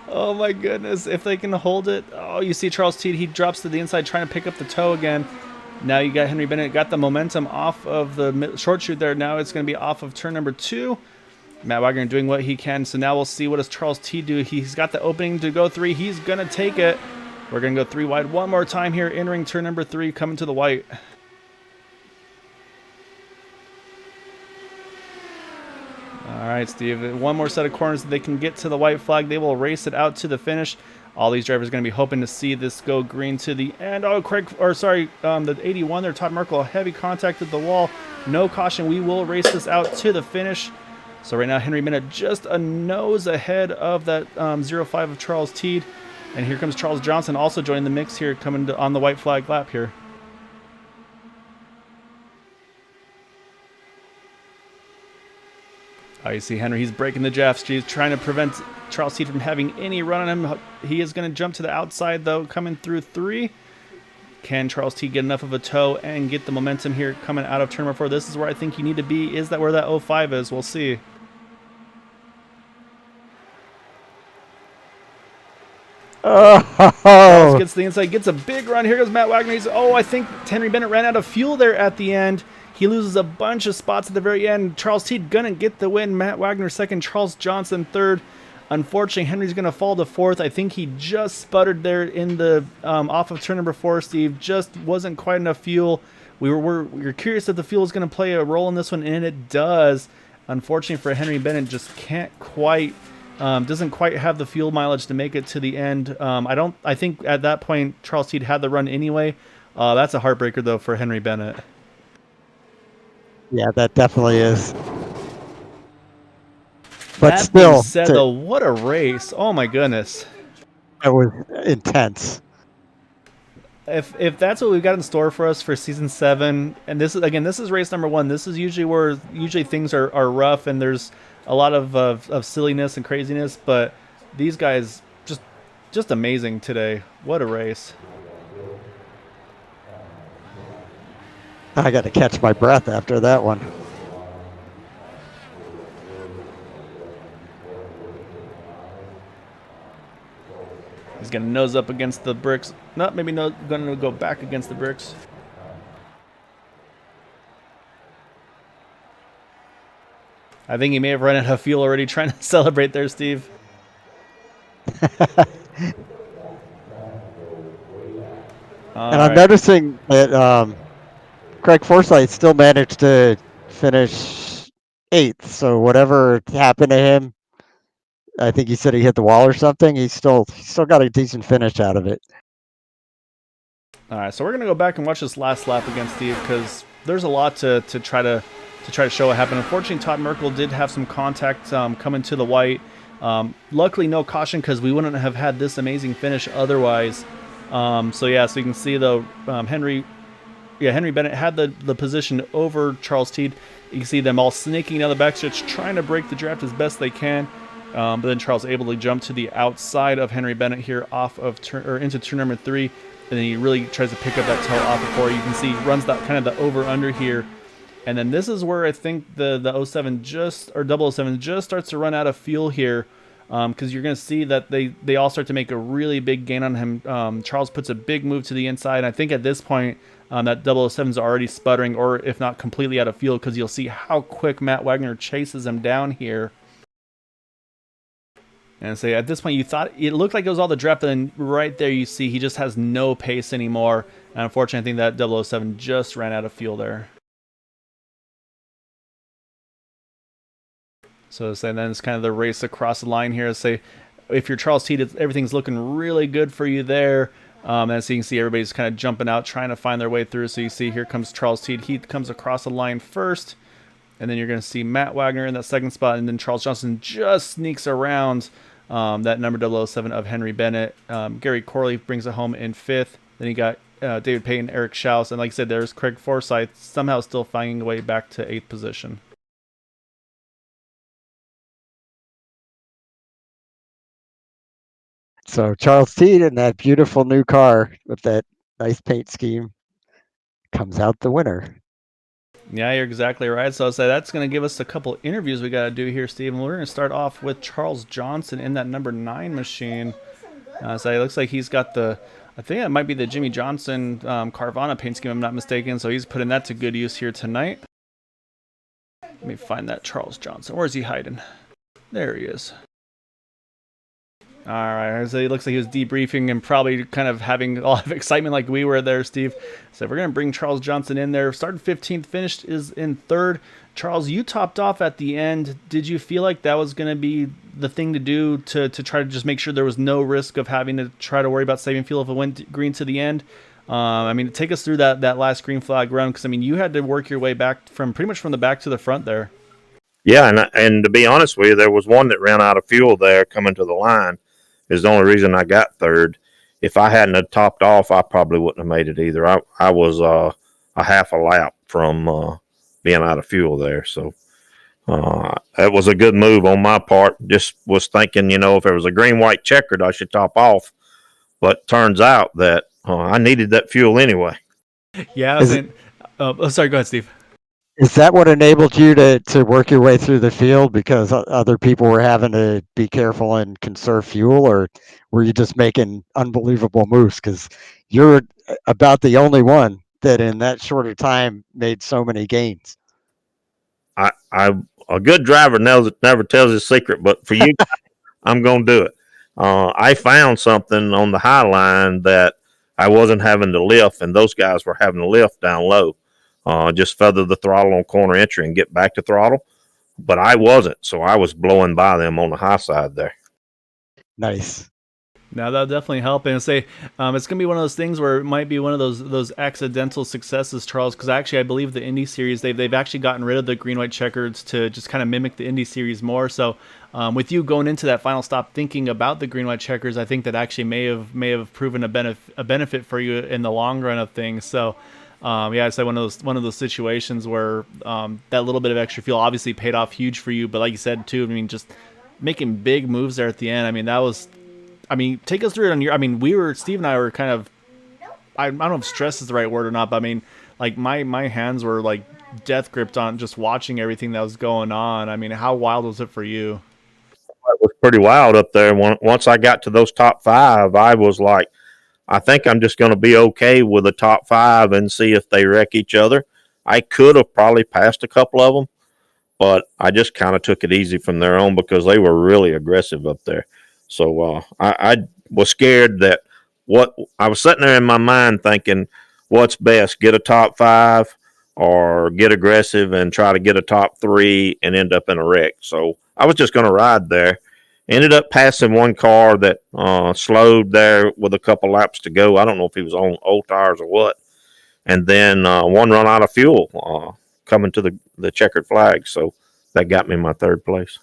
Oh my goodness, if they can hold it. Oh, you see Charles Teed, he drops to the inside trying to pick up the toe again. Now you got Henry Bennett, got the momentum off of the short chute there. Now it's going to be off of turn number 2. Matt Wagner doing what he can. So now we'll see what does Charles Teed do. He's got the opening to go 3. He's going to take it. We're going to go 3 wide one more time here, entering turn number 3, coming to the white. All right, Steve, one more set of corners that they can get to the white flag. They will race it out to the finish. All these drivers are going to be hoping to see this go green to the end. Oh, the 81 there, Todd Merkel, heavy contact at the wall. No caution. We will race this out to the finish. So right now, Henry Bennett just a nose ahead of that 05 of Charles Teed. And here comes Charles Johnson also joining the mix here, coming on the white flag lap here. You see Henry, he's breaking the jabs. He's trying to prevent Charles Teed from having any run on him. He is going to jump to the outside, though, coming through 3. Can Charles Teed get enough of a toe and get the momentum here coming out of turn number 4? This is where I think you need to be. Is that where that 05 is? We'll see. Oh, Gets the inside, gets a big run. Here goes Matt Wagner. I think Henry Bennett ran out of fuel there at the end. He loses a bunch of spots at the very end. Charles Teed gonna get the win. Matt Wagner 2nd, Charles Johnson 3rd. Unfortunately, Henry's going to fall to fourth. I think he just sputtered there in the off of turn number 4, Steve. Just wasn't quite enough fuel. We were curious if the fuel was going to play a role in this one, and it does. Unfortunately for Henry Bennett, just can't quite, doesn't quite have the fuel mileage to make it to the end. I think at that point, Charles Teed had the run anyway. That's a heartbreaker, though, for Henry Bennett. Yeah, that definitely is. But That still, being said, though, what a race. Oh, my goodness. it was intense. If that's what we've got in store for us for season 7, and this is race number 1. This is usually where things are rough and there's a lot of silliness and craziness, but these guys just amazing today. What a race. I got to catch my breath after that one. He's going to nose up against the bricks. Not maybe no, going to go back against the bricks. I think he may have run out of fuel already trying to celebrate there, Steve. And I'm noticing that Craig Forsythe still managed to finish 8th. So whatever happened to him, I think he said he hit the wall or something. He's still got a decent finish out of it. All right, so we're gonna go back and watch this last lap again, Steve, because there's a lot to try to show what happened. Unfortunately, Todd Merkel did have some contact coming to the white. Luckily, no caution because we wouldn't have had this amazing finish otherwise. So you can see though, Henry Bennett had the position over Charles Teed. You can see them all snaking down the backstretch, trying to break the draft as best they can. But then Charles able to jump to the outside of Henry Bennett here off of into turn number 3, and then he really tries to pick up that tail off of 4. You can see he runs that kind of the over under here, and then this is where I think the 007 007 just starts to run out of fuel here, because you're going to see that they all start to make a really big gain on him. Charles puts a big move to the inside, and I think at this point that 007's already sputtering, or if not completely out of fuel, because you'll see how quick Matt Wagner chases him down here. And so at this point, you thought it looked like it was all the draft, but then right there you see he just has no pace anymore. And unfortunately, I think that 007 just ran out of fuel there. So then it's kind of the race across the line here. Say, if you're Charles Teed, everything's looking really good for you there. And so you can see everybody's kind of jumping out, trying to find their way through. So you see here comes Charles Teed. He comes across the line first. And then you're going to see Matt Wagner in that second spot. And then Charles Johnson just sneaks around that number 007 of Henry Bennett. Gary Corley brings it home in 5th. Then you got David Payton, Eric Schaus, and like I said, there's Craig Forsythe somehow still finding a way back to 8th position. So Charles Teed in that beautiful new car with that nice paint scheme comes out the winner. Yeah, you're exactly right. So I'll say that's going to give us a couple interviews we got to do here, Steve. And we're going to start off with Charles Johnson in that number 9 machine. So it looks like he's got I think it might be the Jimmy Johnson Carvana paint scheme, if I'm not mistaken. So he's putting that to good use here tonight. Let me find that Charles Johnson. Where's he hiding? There he is. All right, so it looks like he was debriefing and probably kind of having a lot of excitement like we were there, Steve. So we're going to bring Charles Johnson in there. Started 15th, finished is in 3rd. Charles, you topped off at the end. Did you feel like that was going to be the thing to do to try to just make sure there was no risk of having to try to worry about saving fuel if it went green to the end? I mean, take us through that last green flag run, because, I mean, you had to work your way back from pretty much from the back to the front there. Yeah, and to be honest with you, there was one that ran out of fuel there coming to the line. Is the only reason I got 3rd. If I hadn't have topped off, I probably wouldn't have made it either. I was a half a lap from being out of fuel there. So that was a good move on my part. Just was thinking, if there was a green-white checkered, I should top off. But turns out that I needed that fuel anyway. Yeah, sorry, go ahead, Steve. Is that what enabled you to work your way through the field because other people were having to be careful and conserve fuel, or were you just making unbelievable moves? Because you're about the only one that in that shorter time made so many gains. A good driver never tells his secret, but for you I'm going to do it. I found something on the high line that I wasn't having to lift, and those guys were having to lift down low. Just feather the throttle on corner entry and get back to throttle. But I wasn't, so I was blowing by them on the high side there. Nice. Now that'll definitely help, and say it's gonna be one of those things where it might be one of those accidental successes, Charles. Because actually, I believe the Indy Series they've actually gotten rid of the green white checkers to just kind of mimic the Indy Series more. So with you going into that final stop thinking about the green white checkers, I think that actually may have proven a benefit for you in the long run of things. So. Yeah, I'd say one of those situations where that little bit of extra fuel obviously paid off huge for you, but like you said too, I mean, just making big moves there at the end. I mean, that was. I mean, take us through it on your. I mean, Steve and I were kind of. I don't know if stress is the right word or not, but I mean, like my hands were like death gripped on just watching everything that was going on. I mean, how wild was it for you? It was pretty wild up there. Once I got to those top 5, I was like, I think I'm just going to be okay with the top 5 and see if they wreck each other. I could have probably passed a couple of them, but I just kind of took it easy from there on because they were really aggressive up there. So I was scared that what I was sitting there in my mind thinking, what's best, get a top 5 or get aggressive and try to get a top 3 and end up in a wreck. So I was just going to ride there. Ended up passing one car that slowed there with a couple laps to go. I don't know if he was on old tires or what. And then one run out of fuel coming to the checkered flag. So that got me my 3rd place.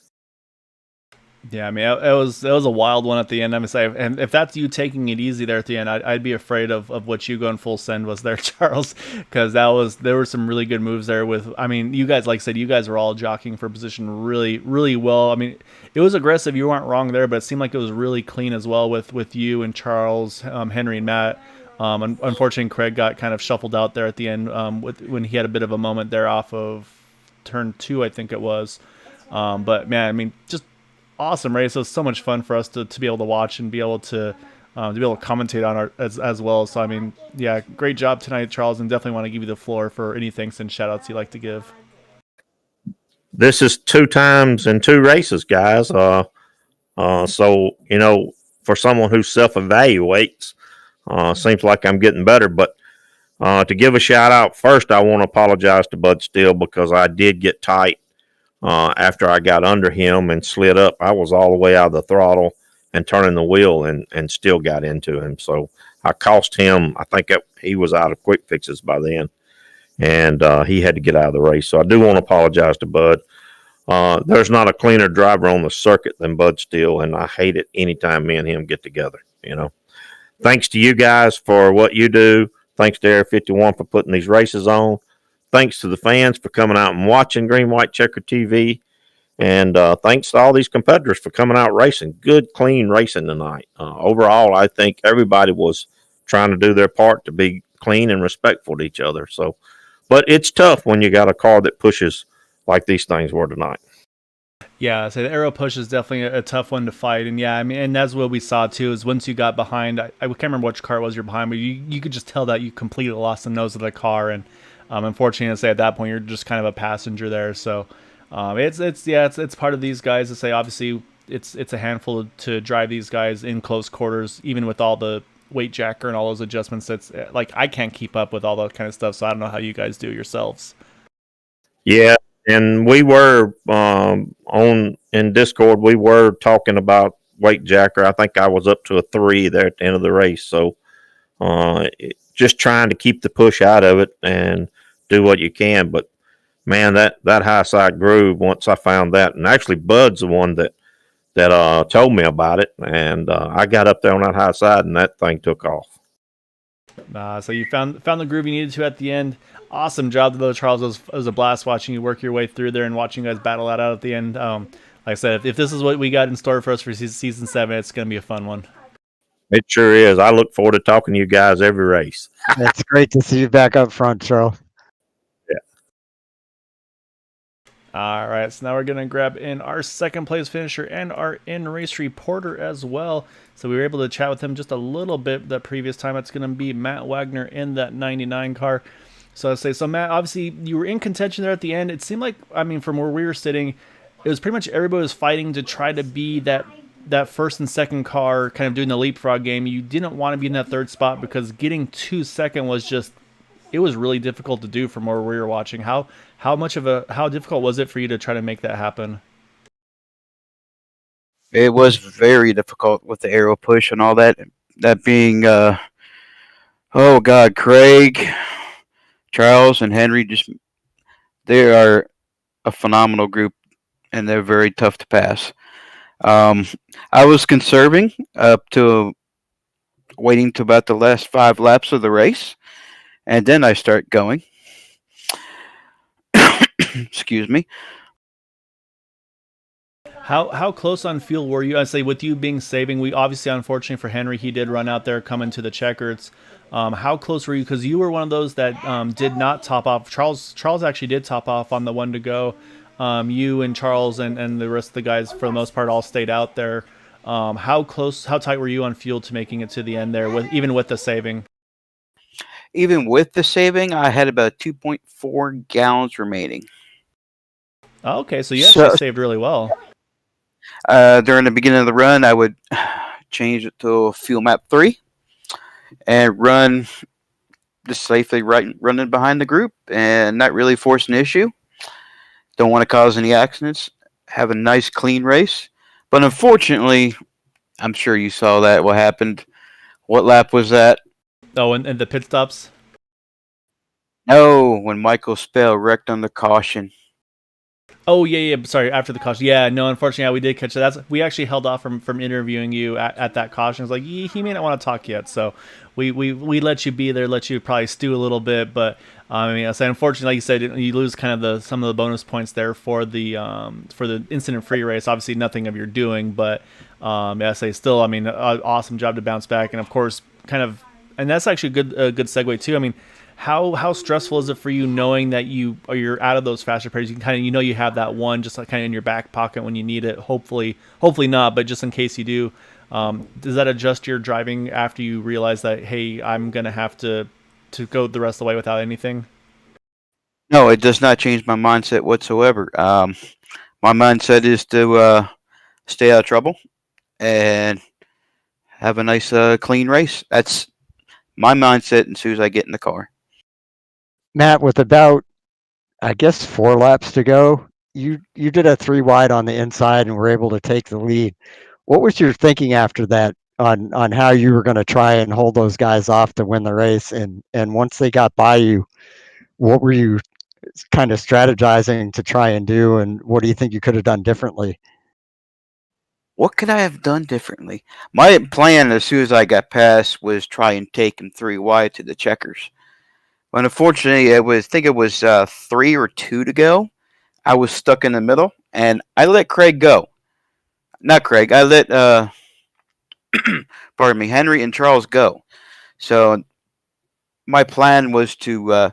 Yeah, I mean, it was a wild one at the end. I'm gonna say, and if that's you taking it easy there at the end, I'd be afraid of what you going full send was there, Charles, because there were some really good moves there. With, I mean, you guys, like I said, you guys were all jockeying for position really, really well. I mean, it was aggressive. You weren't wrong there, but it seemed like it was really clean as well with you and Charles, Henry and Matt. Unfortunately, Craig got kind of shuffled out there at the end when he had a bit of a moment there off of turn 2, I think it was. But man, I mean, just awesome race. It was so much fun for us to be able to watch and be able to commentate on as well. So I mean, yeah, great job tonight, Charles, and definitely want to give you the floor for any thanks and shout outs you'd like to give. This is 2 times in 2 races, guys. So for someone who self-evaluates, seems like I'm getting better. But to give a shout out first, I want to apologize to Bud Steele because I did get tight. After I got under him and slid up, I was all the way out of the throttle and turning the wheel and still got into him. So I cost him, I think he was out of quick fixes by then, and he had to get out of the race. So I do want to apologize to Bud. There's not a cleaner driver on the circuit than Bud Steele, and I hate it anytime me and him get together. Thanks to you guys for what you do. Thanks to Air 51 for putting these races on. Thanks to the fans for coming out and watching Green White Checker TV. And thanks to all these competitors for coming out racing. Good, clean racing tonight. Overall, I think everybody was trying to do their part to be clean and respectful to each other. So, but it's tough when you got a car that pushes like these things were tonight. Yeah, so the aero push is definitely a tough one to fight, and yeah, I mean, and that's what we saw too. Is once you got behind, I can't remember which car it was you're behind, but you could just tell that you completely lost the nose of the car, and unfortunately, to say at that point you're just kind of a passenger there. So it's part of these guys to say. Obviously, it's a handful to drive these guys in close quarters, even with all the weight jacker and all those adjustments. That's like I can't keep up with all that kind of stuff. So I don't know how you guys do it yourselves. Yeah. And we were in Discord. We were talking about weight jacker. I think I was up to a 3 there at the end of the race. So just trying to keep the push out of it and do what you can. But man, that high side groove. Once I found that, and actually Bud's the one that told me about it, and I got up there on that high side, and that thing took off. So you found the groove you needed to at the end. Awesome job though, Charles. It was a blast watching you work your way through there and watching you guys battle that out at the end. Like I said, if this is what we got in store for us for season 7, it's going to be a fun one. It sure is. I look forward to talking to you guys every race. It's great to see you back up front, Charles. Yeah. All right, so now we're going to grab in our second place finisher and our in-race reporter as well. So we were able to chat with him just a little bit the previous time. It's going to be Matt Wagner in that 99 car. So so Matt, obviously you were in contention there at the end. It seemed like, I mean, from where we were sitting, it was pretty much everybody was fighting to try to be that that first and second car, kind of doing the leapfrog game, you didn't want to be in that third spot because getting 2 second was just, it was really difficult to do from where we were watching. How difficult was it for you to try to make that happen? It was very difficult with the aero push and all that. That being, oh God, Craig, Charles, and Henry, they are a phenomenal group, and they're very tough to pass. I was conserving up to waiting to about the last 5 laps of the race, and then I start going. Excuse me. How close on fuel were you? I say with you being saving, we obviously, unfortunately for Henry, he did run out there coming to the checkers. How close were you? Because you were one of those that did not top off. Charles actually did top off on the one to go. You and Charles and the rest of the guys, for the most part, all stayed out there. How tight were you on fuel to making it to the end there, even with the saving? Even with the saving, I had about 2.4 gallons remaining. Oh, okay, so you actually saved really well. During the beginning of the run, I would change it to fuel map 3 and run just safely running behind the group and not really force an issue. Don't want to cause any accidents. Have a nice, clean race. But unfortunately, I'm sure you saw that. What happened? What lap was that? Oh, and the pit stops? No, when Michael Spell wrecked on the caution. Oh, yeah. Sorry, after the caution. Yeah, no, unfortunately, yeah, we did catch that. We actually held off from interviewing you at that caution. It's like, he may not want to talk yet, so we let you be there, let you probably stew a little bit. But, I mean, unfortunately, like you said, you lose kind of some of the bonus points there for the incident-free race. Obviously, nothing of your doing, but, yeah, still, I mean, awesome job to bounce back. And, of course, and that's actually a good segue, too. I mean, how stressful is it for you knowing that you're out of those faster pairs? You can kind of, you have that one just like kind of in your back pocket when you need it. Hopefully not, but just in case you do, does that adjust your driving after you realize that, hey, I'm gonna have to go the rest of the way without anything? No, it does not change my mindset whatsoever. My mindset is to stay out of trouble and have a nice clean race. That's my mindset as soon as I get in the car. Matt, with about, I guess, 4 laps to go, you did a 3 wide on the inside and were able to take the lead. What was your thinking after that on how you were going to try and hold those guys off to win the race? And once they got by you, what were you kind of strategizing to try and do? And what do you think you could have done differently? What could I have done differently? My plan as soon as I got past was try and take him 3 wide to the checkers. But unfortunately, I think it was 3 or 2 to go. I was stuck in the middle, and I let Craig go. Not Craig. I let, pardon me, Henry and Charles go. So my plan was to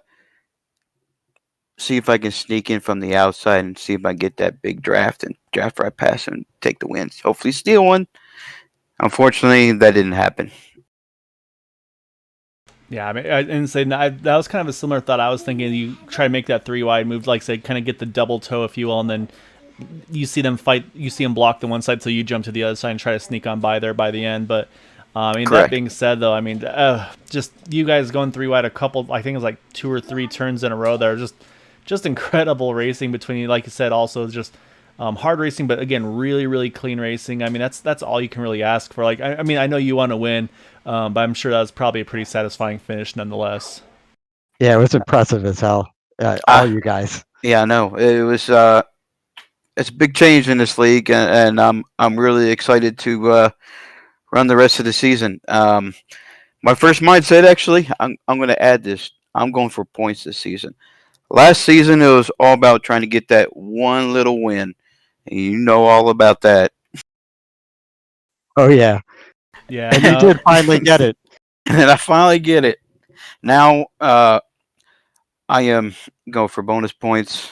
see if I can sneak in from the outside and see if I can get that big draft and draft right past him and take the wins. Hopefully steal one. Unfortunately, that didn't happen. Yeah, I mean, I didn't say that was kind of a similar thought. I was thinking you try to make that 3 wide move, like say, kind of get the double toe, if you will, and then you see them fight. You see them block the one side, so you jump to the other side and try to sneak on by there by the end. But I mean, Correct. That being said, though, I mean, just you guys going 3 wide a couple. I think it was like 2 or 3 turns in a row. There, just incredible racing between you. Like you said, also just hard racing, but again, really, really clean racing. I mean, that's all you can really ask for. Like, I mean, I know you want to win. But I'm sure that was probably a pretty satisfying finish nonetheless. Yeah, it was impressive as hell. All you guys. Yeah, I know. It was it's a big change in this league, and I'm really excited to run the rest of the season. My first mindset, actually, I'm going to add this. I'm going for points this season. Last season, it was all about trying to get that one little win. And you know all about that. Oh, yeah. Yeah, And you did finally get it. And I finally get it. Now I am going for bonus points.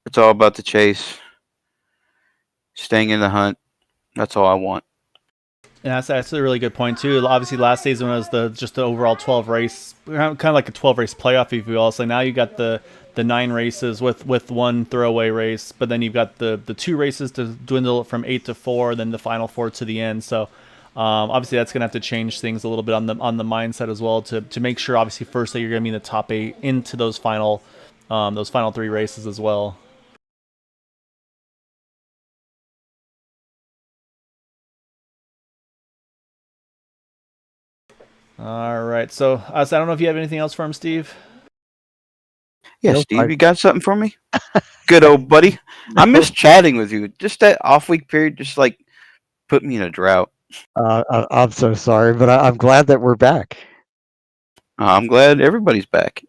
It's all about the chase. Staying in the hunt. That's all I want. And that's a really good point too. Obviously, last season was just the overall 12 race, kind of like a 12 race playoff, if you will. So now you got the 9 races with one throwaway race, but then you've got the 2 races to dwindle it from 8 to 4, then the final 4 to the end. So obviously that's gonna have to change things a little bit on the mindset as well to make sure obviously first that you're gonna be in the top 8 into those final 3 races as well. All right, so I don't know if you have anything else for him, Steve. Yeah, Nope, Steve, you got something for me? Good old buddy. I miss chatting with you. Just that off week period, just like put me in a drought. I'm so sorry, but I'm glad that we're back. I'm glad everybody's back.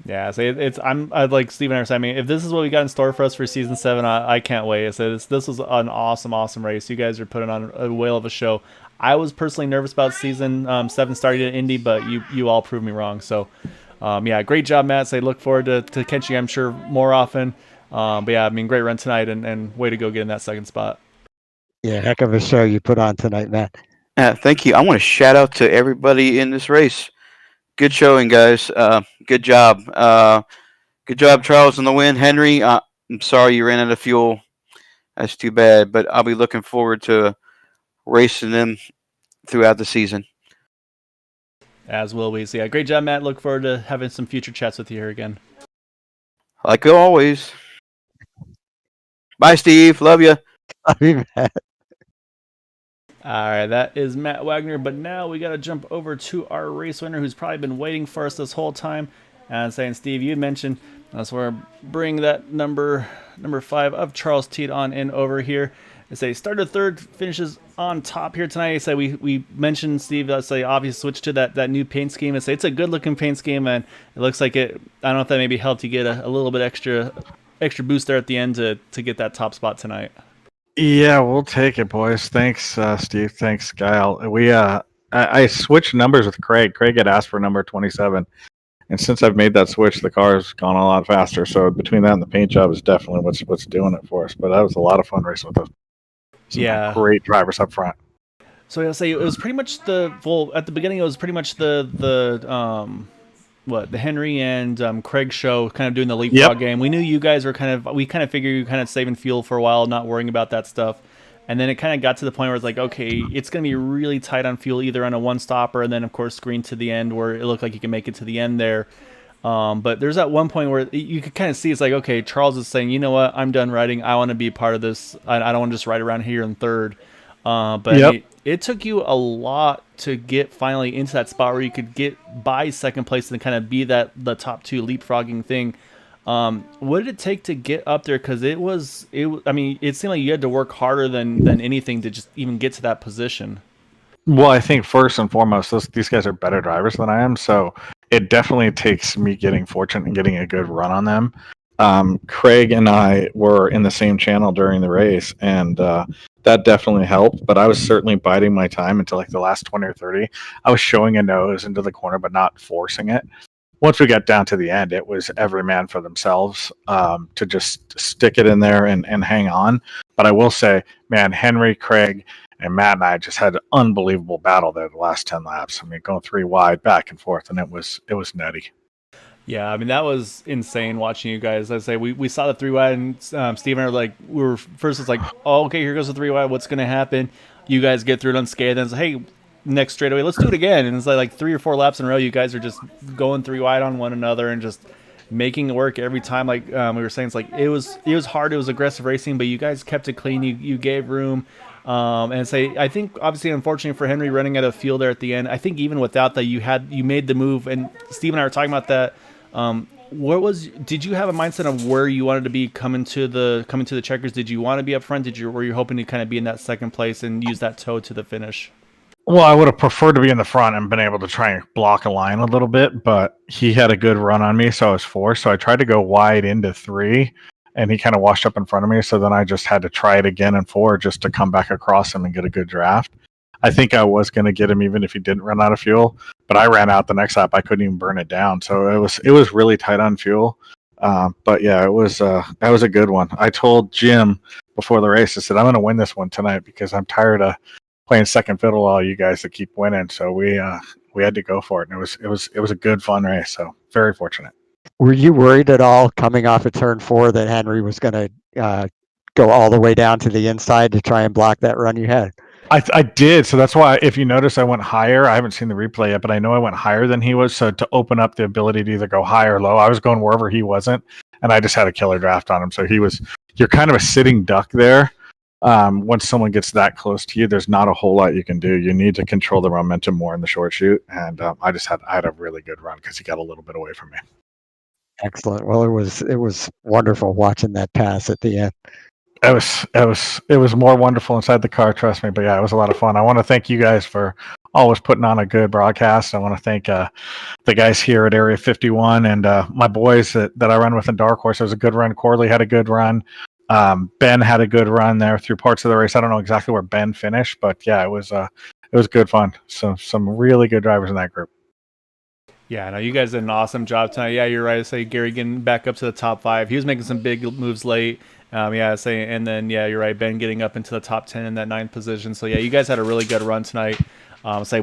Yeah, so I'd like Steve and I were saying, I mean, if this is what we got in store for us for season 7, I can't wait. So this was an awesome race. You guys are putting on a whale of a show. I was personally nervous about season 7 starting at Indy, but you all proved me wrong. So yeah, great job, Matt. So I look forward to catching you, I'm sure, more often. But yeah, I mean, great run tonight and way to go get in that second spot. Yeah, heck of a show you put on tonight, Matt. Thank you. I want to shout out to everybody in this race. Good showing, guys. Good job. Good job, Charles, in the win. Henry, I'm sorry you ran out of fuel. That's too bad, but I'll be looking forward to racing them throughout the season. As will we. So yeah, great job, Matt. Look forward to having some future chats with you here again. Like always. Bye, Steve. Love you. I mean, Matt. All right, that is Matt Wagner. But now we got to jump over to our race winner, who's probably been waiting for us this whole time. And saying, Steve, you mentioned that's where bring that number 5 of Charles Teed on in over here. They say started third, finishes on top here tonight. They say we mentioned, Steve, let's say obviously switch to that new paint scheme. They say it's a good looking paint scheme, and it looks like it. I don't know if that maybe helped you get a little bit extra boost there at the end to get that top spot tonight. Yeah, we'll take it, boys. Thanks, Steve. Thanks, Kyle. I switched numbers with Craig. Craig had asked for number 27, and since I've made that switch, the car's gone a lot faster. So between that and the paint job is definitely what's doing it for us. But that was a lot of fun racing with those. Yeah, great drivers up front. So I'll say it was pretty much at the beginning it was pretty much the Henry and Craig show, kind of doing the leapfrog game. We knew you guys were we kind of figured you kind of saving fuel for a while, not worrying about that stuff. And then it kind of got to the point where it's like, okay, it's going to be really tight on fuel, either on a one stopper, and then of course screen to the end where it looked like you can make it to the end there. But there's that one point where you could kind of see it's like, okay, Charles is saying, you know what, I'm done riding. I want to be part of this. I don't want to just ride around here in third. But it took you a lot to get finally into that spot where you could get by second place and kind of be the top 2 leapfrogging thing. What did it take to get up there? Because I mean, it seemed like you had to work harder than anything to just even get to that position. Well, I think first and foremost, these guys are better drivers than I am, so it definitely takes me getting fortunate and getting a good run on them. Craig and I were in the same channel during the race, and that definitely helped, but I was certainly biding my time until like the last 20 or 30. I was showing a nose into the corner, but not forcing it. Once we got down to the end, it was every man for themselves to just stick it in there and hang on. But I will say, man, Henry, Craig, and Matt and I just had an unbelievable battle there the last 10 laps. I mean, going 3 wide, back and forth, and it was nutty. Yeah, I mean, that was insane watching you guys. I say we saw the 3 wide, and Steve and I were like, it's like, oh, okay, here goes the 3 wide. What's going to happen? You guys get through it unscathed, and it's like, hey, next straightaway, let's do it again. And it's like 3 or 4 laps in a row, you guys are just going 3 wide on one another and just making it work every time. Like we were saying, it's like it was hard. It was aggressive racing, but you guys kept it clean. You gave room. And say, I think obviously, unfortunately for Henry running out of fuel there at the end, I think even without that, you made the move. And Steve and I were talking about that. Did you have a mindset of where you wanted to be coming to the checkers? Did you want to be up front? Were you hoping to kind of be in that second place and use that toe to the finish? Well, I would have preferred to be in the front and been able to try and block a line a little bit, but he had a good run on me, so I was forced. So I tried to go wide into 3, and he kind of washed up in front of me. So then I just had to try it again in 4 just to come back across him and get a good draft. I think I was going to get him even if he didn't run out of fuel, but I ran out the next lap. I couldn't even burn it down. So it was really tight on fuel. But yeah, that was a good one. I told Jim before the race, I said, I'm going to win this one tonight because I'm tired of playing second fiddle to all you guys to keep winning. So we had to go for it, and it was a good fun race. So very fortunate. Were you worried at all coming off of turn 4 that Henry was going to go all the way down to the inside to try and block that run you had? I did. So that's why, if you notice, I went higher. I haven't seen the replay yet, but I know I went higher than he was. So to open up the ability to either go high or low, I was going wherever he wasn't, and I just had a killer draft on him. So you're kind of a sitting duck there. Once someone gets that close to you, there's not a whole lot you can do. You need to control the momentum more in the short shoot. And I had a really good run because he got a little bit away from me. Excellent. Well, it was wonderful watching that pass at the end. It was more wonderful inside the car, trust me. But yeah, it was a lot of fun. I want to thank you guys for always putting on a good broadcast. I want to thank the guys here at Area 51 and my boys that I run with in Dark Horse. It was a good run. Corley had a good run. Ben had a good run there through parts of the race. I don't know exactly where Ben finished, but yeah, it was good fun. So some really good drivers in that group. Yeah, no, you guys did an awesome job tonight. Yeah, you're right. I say Gary getting back up to the top 5. He was making some big moves late. And then you're right. Ben getting up into the top 10 in that 9th position. So yeah, you guys had a really good run tonight.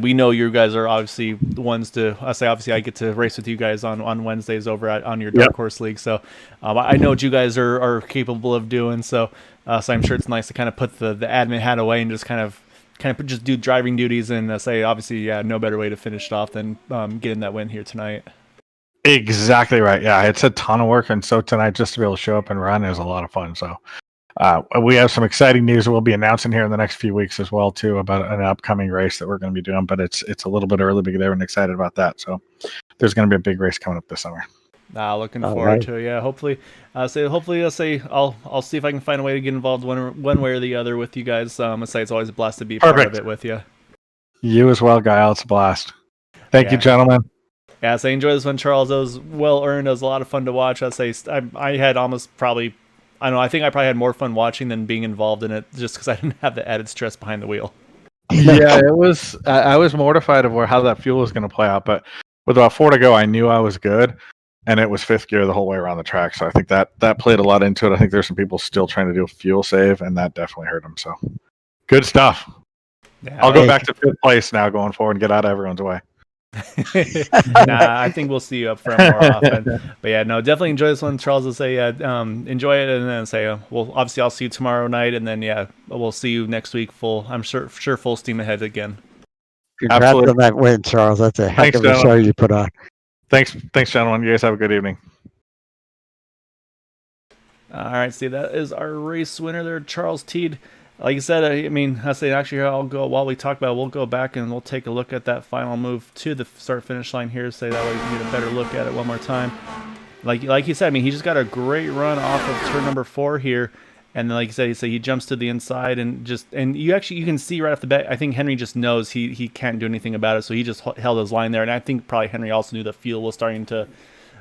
We know you guys are obviously the ones to. Obviously I get to race with you guys on Wednesdays over on your Dark Horse League. So I know what you guys are capable of doing. So I'm sure it's nice to kind of put the admin hat away and just kind of just do driving duties and no better way to finish it off than getting that win here tonight. Exactly right. Yeah, it's a ton of work, and so tonight just to be able to show up and run is a lot of fun. So we have some exciting news that we'll be announcing here in the next few weeks as well too about an upcoming race that we're going to be doing. But it's a little bit early because everyone's excited about that. So there's going to be a big race coming up this summer. Looking forward to it. Yeah, hopefully, I'll see if I can find a way to get involved one way or the other with you guys. It's always a blast to be part of it with you. You as well, Guy. It's a blast. Thank you, gentlemen. Yeah, I enjoy this one, Charles. It was well earned. It was a lot of fun to watch. I had almost probably, I don't know, I think I probably had more fun watching than being involved in it just because I didn't have the added stress behind the wheel. Yeah, it was. I was mortified of how that fuel was going to play out, but with about 4 to go, I knew I was good, and it was 5th gear the whole way around the track. So I think that played a lot into it. I think there's some people still trying to do a fuel save, and that definitely hurt them. So good stuff. Yeah, I'll go back to 5th place now going forward and get out of everyone's way. I think we'll see you up front more often. But yeah, no, definitely enjoy this one. Charles will say, enjoy it, and then say, well, obviously I'll see you tomorrow night, and then we'll see you next week. I'm sure full steam ahead again. Congrats on that win, Charles. That's a heck of a show you put on. Thanks, gentlemen. You guys have a good evening. All right, Steve, that is our race winner there, Charles Teed. Like you said, I'll go while we talk about it, we'll go back and we'll take a look at that final move to the start-finish line here, that way we can get a better look at it one more time. Like you said, he just got a great run off of turn number 4 here, and then like you said, he jumps to the inside and you can see right off the bat, I think Henry just knows he can't do anything about it, so he just held his line there, and I think probably Henry also knew the fuel was starting to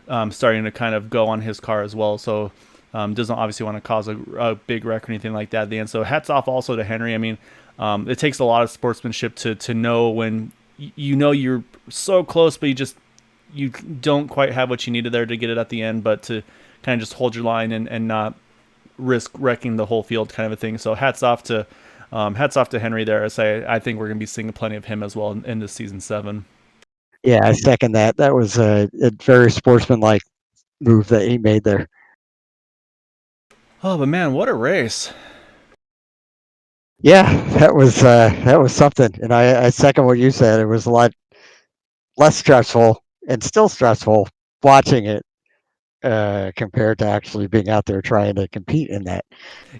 kind of go on his car as well, so doesn't obviously want to cause a big wreck or anything like that at the end. So hats off also to Henry. It takes a lot of sportsmanship to know when you're so close, but you don't quite have what you needed there to get it at the end, but to kind of just hold your line and not risk wrecking the whole field kind of a thing. So hats off to Henry there. I think we're going to be seeing plenty of him as well in this season 7. Yeah, I second that. That was a very sportsmanlike move that he made there. Oh, but man, what a race! Yeah, that was something, and I second what you said. It was a lot less stressful and still stressful watching it compared to actually being out there trying to compete in that.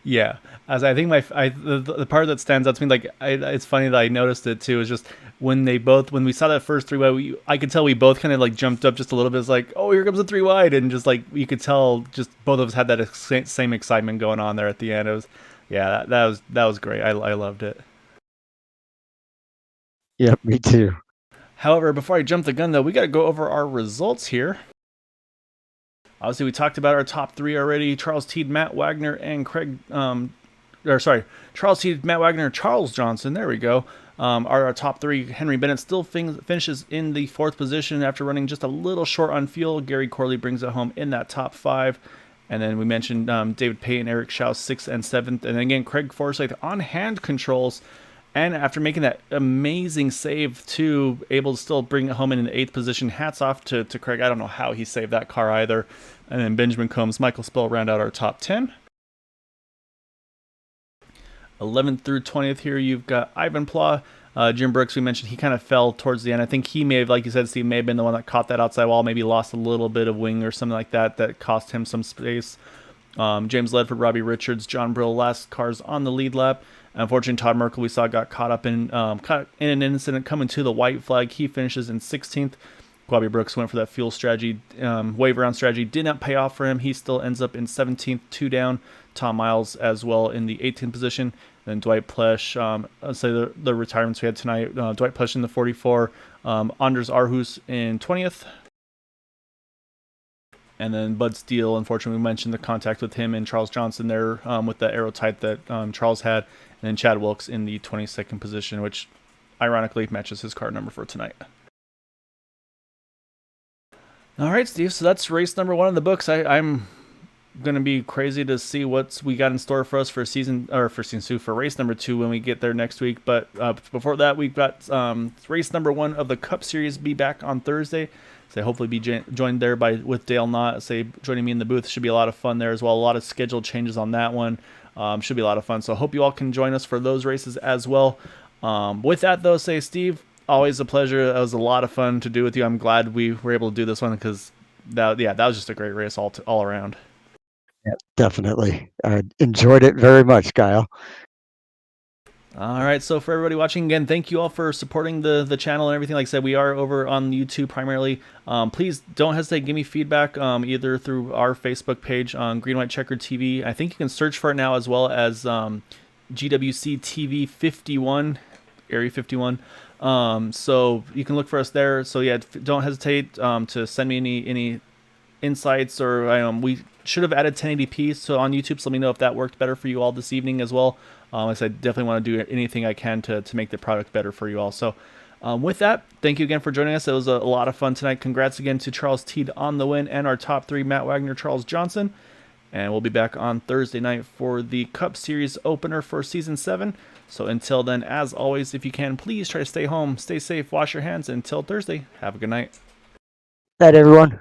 Yeah, as I think the part that stands out to me, it's funny that I noticed it too, is just when we saw that first 3-wide, I could tell we both kind of jumped up just a little bit. It's like, oh, here comes the 3-wide, and just you could tell just both of us had that same excitement going on there at the end. It was, that was great. I loved it. Yep, me too. However, before I jump the gun though, we got to go over our results here. Obviously, we talked about our top 3 already: Charles Teed, Matt Wagner, and Charles Teed, Matt Wagner, Charles Johnson. There we go. Are our top 3. Henry Bennett still finishes in the 4th position after running just a little short on fuel. Gary Corley brings it home in that top 5. And then we mentioned David Payton, Eric Schaus, 6th and 7th. And then again, Craig Forsythe on hand controls And after making that amazing save, too, able to still bring it home in the 8th position. Hats off to Craig. I don't know how he saved that car either. And then Benjamin Combs, Michael Spill round out our top 10. 11th through 20th here, you've got Ivan Pla. Jim Brooks, we mentioned, he kind of fell towards the end. I think he may have, like you said, Steve, may have been the one that caught that outside wall, maybe lost a little bit of wing or something like that that cost him some space. James Ledford, Robbie Richards, John Brill, last cars on the lead lap. Unfortunately, Todd Merkel, we saw, got caught in an incident coming to the white flag. He finishes in 16th. Bobby Brooks went for that fuel strategy, wave around strategy. Did not pay off for him. He still ends up in 17th, 2 down. Tom Miles as well in the 18th position. Then Dwight Plesh, let's say the retirements we had tonight. Dwight Plesh in the 44. Anders Arhus in 20th. And then Bud Steele, unfortunately, we mentioned the contact with him and Charles Johnson there with the aero type that Charles had. And then Chad Wilkes in the 22nd position, which ironically matches his car number for tonight. All right, Steve, so that's race number 1 in the books. I'm going to be crazy to see what we got in store for us for race number 2 when we get there next week. But before that, we've got race number 1 of the Cup Series be back on Thursday. So hopefully be joined there with Dale Knott. Joining me in the booth. Should be a lot of fun there as well. A lot of schedule changes on that one. Should be a lot of fun. So hope you all can join us for those races as well. With that, though, Steve, always a pleasure. That was a lot of fun to do with you. I'm glad we were able to do this one because that was just a great race all around. Yeah, definitely. I enjoyed it very much, Kyle. All right, so for everybody watching, again, thank you all for supporting the channel and everything. Like I said, we are over on YouTube primarily. Please don't hesitate to give me feedback either through our Facebook page on Green White Checkered TV. I think you can search for it now as well as GWC TV 51, Area 51. So you can look for us there. So yeah, don't hesitate to send me any insights or we should have added 1080p so on YouTube, so let me know if that worked better for you all this evening as well. I said definitely want to do anything I can to make the product better for you all. So with that, thank you again for joining us. It was a lot of fun tonight. Congrats again to Charles Teed on the win and our top 3, Matt Wagner, Charles Johnson. And we'll be back on Thursday night for the Cup Series opener for Season 7. So until then, as always, if you can, please try to stay home, stay safe, wash your hands. Until Thursday, have a good night. Night, everyone.